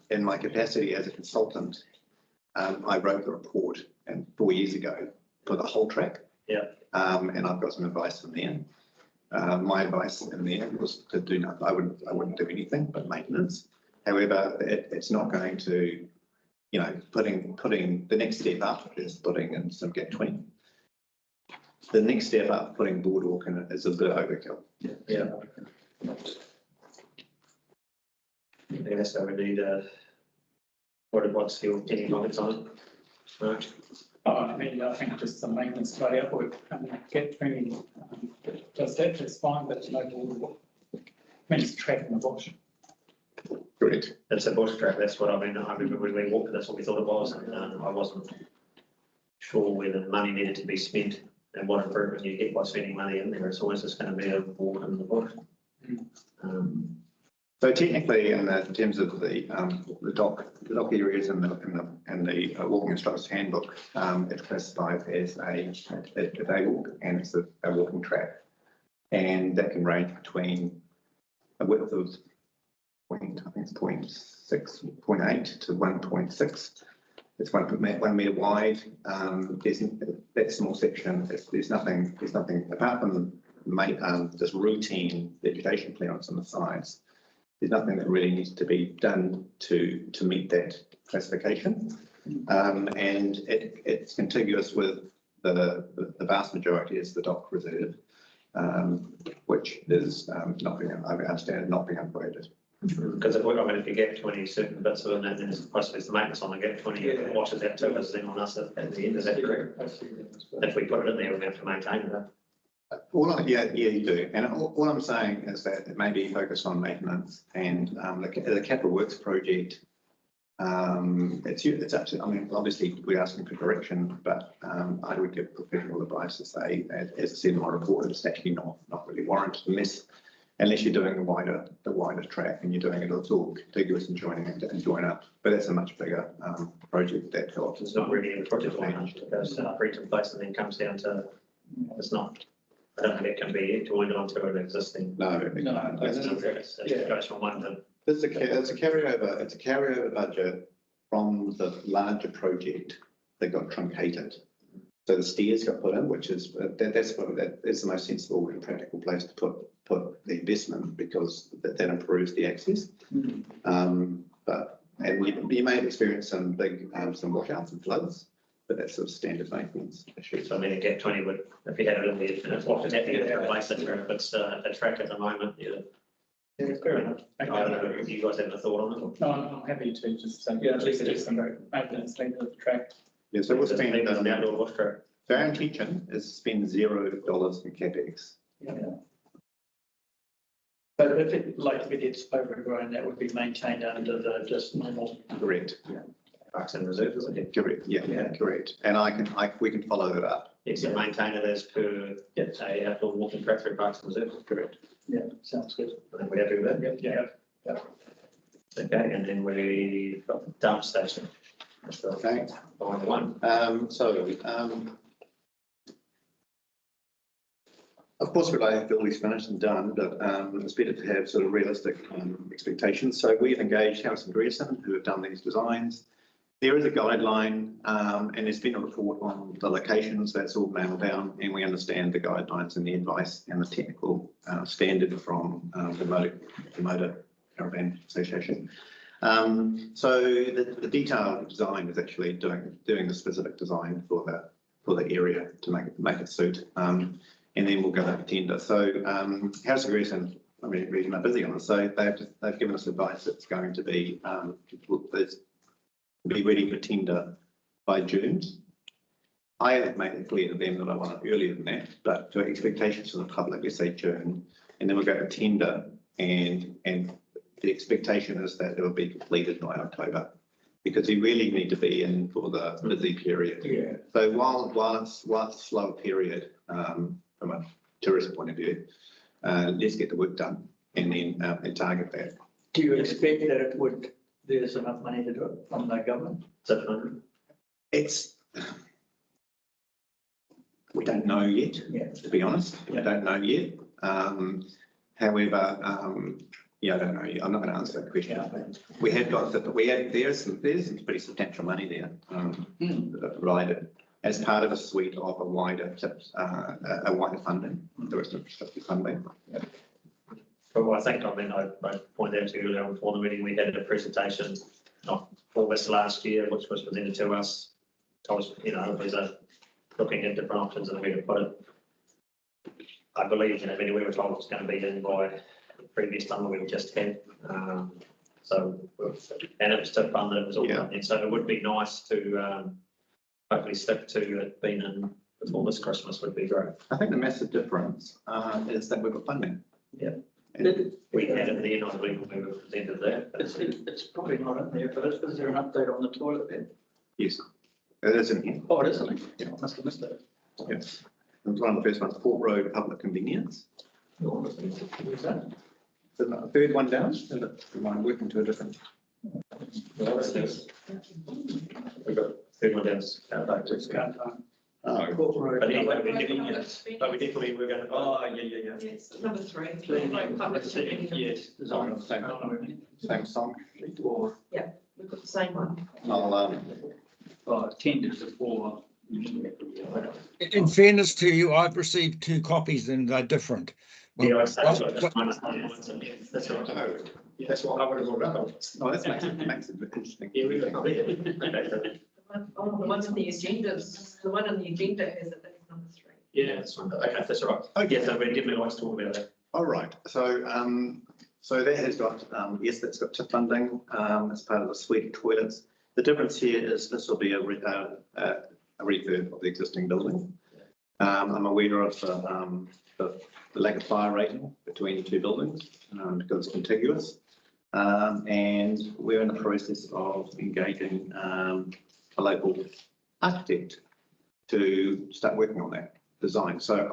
in my capacity as a consultant, I wrote the report 4 years ago for the whole track. Yeah. And I've got some advice from there. My advice in there was to do nothing. I wouldn't do anything but maintenance. However, it's not going to, putting the next step up is putting in some gap 20. The next step up, putting boardwalk in it, is a bit overkill. Yeah. Yeah, so we need what's your any comments on it? Right. I think just some maintenance study up with get 20, just that, it's fine, but no boardwalk. It's track in the bush. Correct. It's a bush track, that's what I mean. I remember when we walked it, that's what we thought it was, and I wasn't sure where the money needed to be spent and what improvement you get by spending money in there. It's always just going to be a walk in the bush. So technically, in terms of the dock areas and the walking instructors handbook, it's classified as a day walk, and it's a walking track, and that can range between a width of 0.8 to 1.6. It's 1 metre wide. There's that small section. There's nothing apart from this routine vegetation clearance on the sides. There's nothing that really needs to be done to meet that classification, and it's contiguous with the vast majority is the dock reserve, which is not being upgraded. Because if you get 20 certain bits of it, then there's possibly the maintenance on the gap 20, it washes out to us, then on us at the end. Is that correct? If we put it in there, we have to maintain it. Yeah, you do. And all I'm saying is that it may be focused on maintenance, and the capital works project It's actually, I mean, obviously we're asking for direction, but I would give professional advice to say, as I said in my report, it's actually not really warranted unless you're doing the wider track and you're doing it all contiguous and joining it and join up. But that's a much bigger project that helps. It's not really a project line, it goes to Freedom Place and then comes down to, it's not, I don't think it can be joined onto an existing. No, It goes from one to. it's a carryover budget from the larger project that got truncated. So the stairs got put in, which is, that's the most sensible and practical place to put the investment, because that improves the access. And you may have experienced some big, some washouts and floods, but that's sort of standard maintenance issue. So I mean, a GAP 20 would, if you had it in there, it's often having to replace it, where if it's a track at the moment, yeah. Yeah, fair enough. I don't know if you guys have a thought on it. No, I'm happy to just, yeah, at least do some maintenance length of the track. Yeah, so we'll spend, An outdoor bush track. so our intention is to spend $0 in CAPEX. Yeah. But if it gets overgrown, that would be maintained under the just normal. Correct. Parks and reserves, isn't it? Correct. Yeah, correct. And we can follow that up. Yes, and maintain it as per, say, outdoor walking track through parks and reserves. Correct. Yeah, sounds good. I think we're happy with that. Yeah. Okay, and then we've got the dump station. That's the Okay. final one. Of course, we'd like to have all these finished and done, but it's better to have sort of realistic expectations. So we've engaged House and Grierson, who have done these designs. There is a guideline, and there's been a report on the locations. That's all nailed down, and we understand the guidelines and the advice and the technical standard from the Motor Caravan Association. So the detailed design is actually doing the specific design for the area to make it suit. And then we'll go to tender. So House of Grierson, I mean, region are busy on this. So they've given us advice that's going to be ready for tender by June. I have made it clear to them that I want it earlier than that, but for expectations for the public, let's say June, and then we'll go to tender, and the expectation is that it will be completed by October, because we really need to be in for the busy period. Yeah. So while it's a slow period, from a tourist point of view, let's get the work done and then and target that. Do you expect that there's enough money to do it from the government? 700. We don't know yet, to be honest. I don't know yet. However, I don't know. I'm not going to answer that question. There's some pretty substantial money there provided as part of a suite of a wider funding. There is no funding. Well, I think, I pointed out to you earlier on before the meeting, we had a presentation of August last year, which was presented to us. Told us, there's looking at different options and where to put it. I believe, we were told it was going to be in by the previous summer we've just had. And it was to fund that it was all done then. So it would be nice to hopefully stick to it being in before this Christmas would be great. I think the massive difference is that we've got funding. Yeah. And we had it then, I believe, when we were presented that. It's probably not in there, but is there an update on the toilet bed? Yes, it is in here. Oh, it isn't. Yeah, I must have missed it. Yes. It was one of the first ones, Port Road Public Convenience. Who's that? The third one down, I'm working to a different. We've got third one down. But anyway, we definitely we're going to. Oh, yeah. It's number 3. Yes. Design. Same song. Yeah, we've got the same one. I'll Tenders for. In fairness to you, I've received 2 copies and they're different. Yeah, Well, that's right. That's what I would have brought up. Oh, that makes it interesting. Yeah, we've got The one on the agenda, the one on the agenda has it as number 3. Yeah, that's right. Okay, that's all right. Oh, yes, so we'd definitely like to talk about that. All right. So that has got that's got TIP funding as part of the suite of toilets. The difference here is this will be a refurb of the existing building. I'm aware of the lack of fire rating between the 2 buildings because it's contiguous. And we're in the process of engaging a local architect to start working on that design. So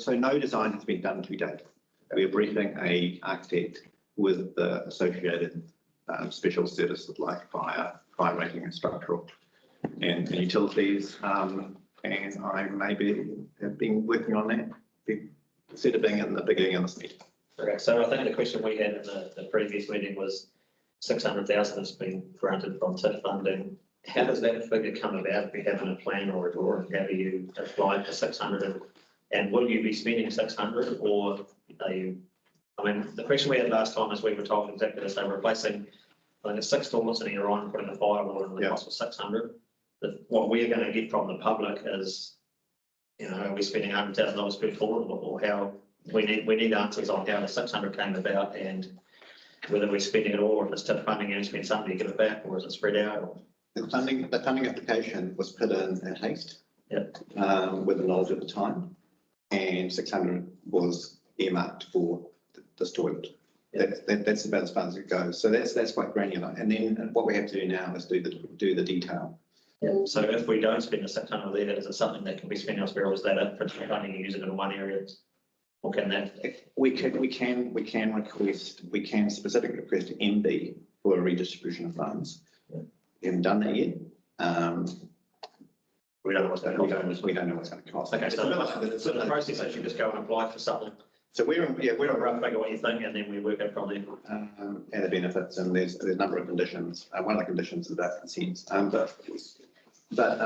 no design has been done to date. We are briefing a architect with the associated special services like fire rating and structural and utilities. And I maybe have been working on that instead of being in the beginning of this meeting. Okay, so I think the question we had in the previous meeting was 600,000 has been granted from TIP funding. How does that figure come about? If you have a plan or a drawing, how do you apply for 600? And will you be spending 600 or are you? I mean, the question we had last time is we were told exactly this, they were replacing, I think it's 6 toilets in here on, putting a firewall and the cost was 600. What we're going to get from the public is, you know, are we spending $100,000 per toilet or how? We need answers on how the 600 came about and whether we're spending it all or if it's TIP funding and you spend something to give it back or is it spread out? Or? The funding application was put in haste. Yep. With the knowledge at the time, and 600 was earmarked for this toilet. Yep. That's about as far as it goes. So that's quite granular. And then what we have to do now is do the detail. Yep. So if we don't spend the 600 there, is it something that can be spent elsewhere, or is that it for funding and use it in one area? Or can that? We can specifically request MB for a redistribution of funds. Yep. We haven't done that yet. We don't know what's going to cost. We don't know what's going to cost. Okay, so the process is you just go and apply for something. So we're a rough figure what you think, and then we work out from there. And the benefits, and there's a number of conditions. One of the conditions is about consent. But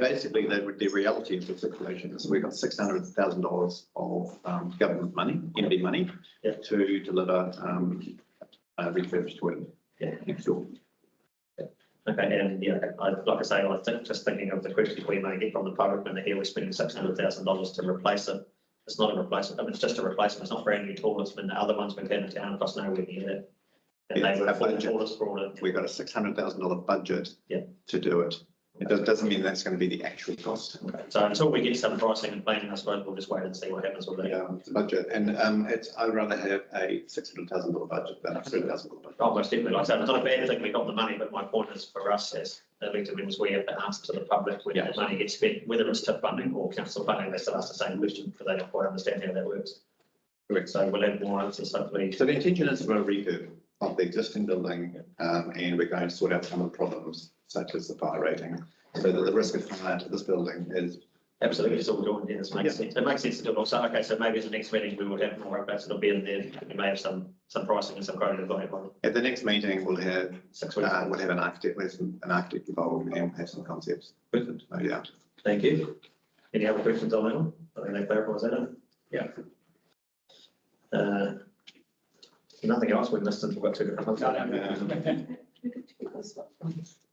basically the reality of the situation is we've got $600,000 of government money, MD money, to deliver a refurbished toilet next door. Okay, and like I say, I think just thinking of the questions we may get from the public when they hear we're spending $600,000 to replace it. It's not a replacement. I mean, it's just a replacement. It's not brand new toilets. But the other ones we've had in town cost nowhere near that. And they were full toilets for all of. We've got a $600,000 budget to do it. It doesn't mean that's going to be the actual cost. Okay. So until we get some pricing and planning, I suppose we'll just wait and see what happens with that. Yeah, the budget. And I'd rather have a $600,000 budget than a $300,000 budget. Oh, most definitely. Like I said, it's not a bad thing we got the money, but my point is for us as elected members, we have to answer to the public when the money gets spent, whether it's TIP funding or council funding. They still ask the same question because they don't quite understand how that works. Correct. So we'll have more answers hopefully. So the intention is for a refurb of the existing building, and we're going to sort out some of the problems such as the fire rating, so that the risk of fire to this building is. Absolutely, it's all doing. Yeah, this makes sense. It makes sense to do it also. Okay, so maybe at the next meeting we will have more updates. It'll be in there. We may have some pricing and some quoting on. At the next meeting, we'll have 6 weeks. We'll have an architect involved and we'll have some concepts. Perfect. So, yeah. Thank you. Any other questions on that one? I think that clarifies that. Yeah. Nothing else we've missed since we've got 2 different ones. Okay.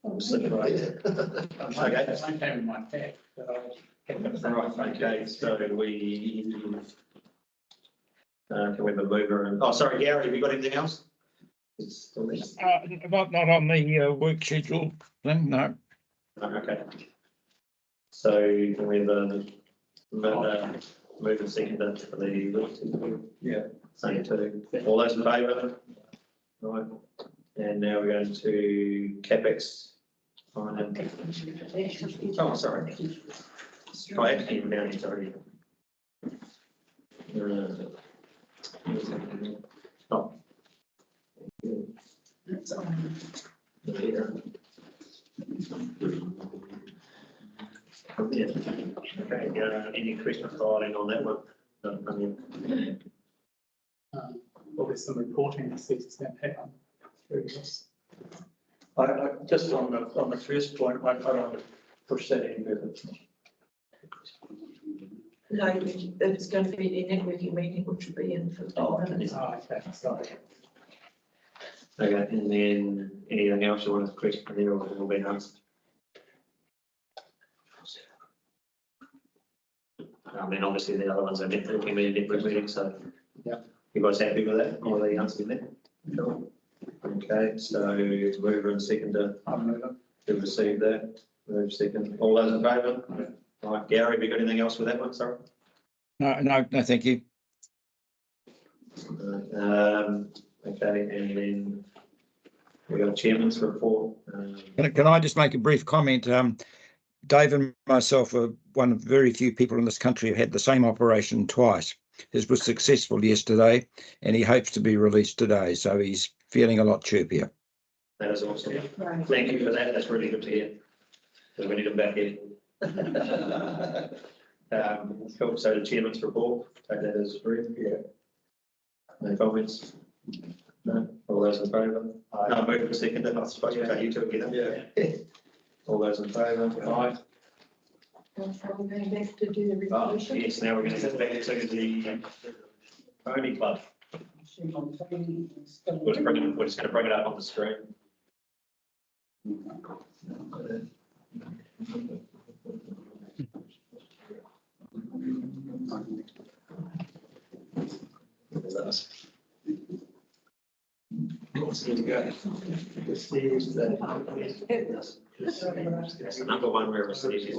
Okay. I came in my pack. Right, okay, so we can we have a mover and, oh, sorry, Gary, have you got anything else? Not on the work schedule thing, no. Okay. So can we have a move and second for the, saying two, all those in favour? Right, and now we're going to CAPEX. Oh, sorry. Oh, actually, down here, sorry. Oh. That's all. Okay, any questions following on that one? Well, there's some reporting that seems to happen through this. I just on the first point, I want to push that in further. No, it's going to be a networking meeting, which will be in 15 minutes. Oh, okay, sorry. Okay, and then anything else you want to question there or will be answered? I mean, obviously the other ones are networking meeting, so you guys happy with that? All the answers in there? Sure. Okay, so mover and seconder. To receive that. Move second. All those in favour? Right, Gary, have you got anything else with that one? Sorry. No, thank you. Okay, and then we got a chairman's report. Can I just make a brief comment? Dave and myself are one of very few people in this country who had the same operation twice. His was successful yesterday, and he hopes to be released today, so he's feeling a lot chirpier. That is awesome. Thank you for that. That's really good to hear. Because we need him back here. Cool. So the chairman's report, take that as read. Yeah. No comments? No? All those in favour? No, move for second. I'm supposed to take you two again. Yeah. All those in favour? Aye. And so we're going back to do the Oh, resolution. yes, now we're going to get back to the pony club. We're just going to bring it up on the screen. That's the number one where received is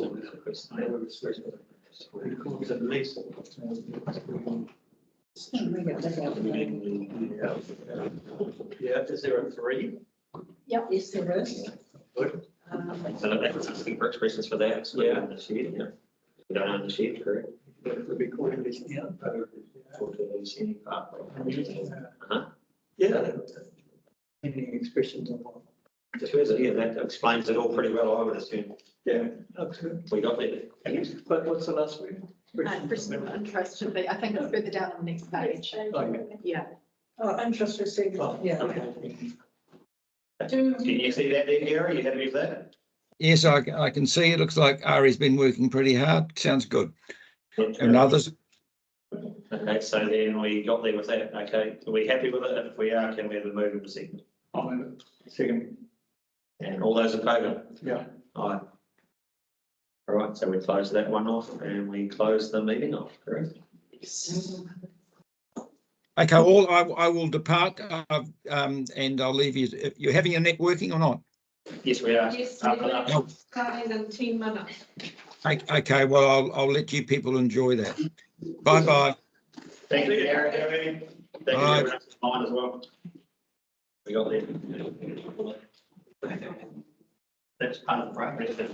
yeah, is there a 3? Yep, yes, there is. Good. So that's asking for expressions for that. So yeah, the shed, yeah. We don't own the shed, correct? It'll be quarterly, yeah. Quarterly shed. Yeah. Any expressions on what? Yeah, that explains it all pretty well, I would assume. Yeah, that's good. We got there. But what's the last word? Expression of interest should be, I think it's further down on the next page. Oh, Yeah. Oh, interest received, yeah. Can you see that there, Gary? You happy with that? Yes, I can see. It looks like Ari's been working pretty hard. Sounds good. And others? Okay, so then we got there with that. Okay, are we happy with it? If we are, can we have a move in a second? I'll move it. Second. And all those in favour? Yeah. Aye. All right, so we close that one off and we close the meeting off, correct? Okay, all I will depart and I'll leave you. You're having your neck working or not? Yes, we are. Yes, Oh, starting in 10 minutes. okay, well, I'll let you people enjoy that. Bye-bye. Thank you, Gary. Thank you, Bye. everyone else online as well. We got there. That's part of the progress. That's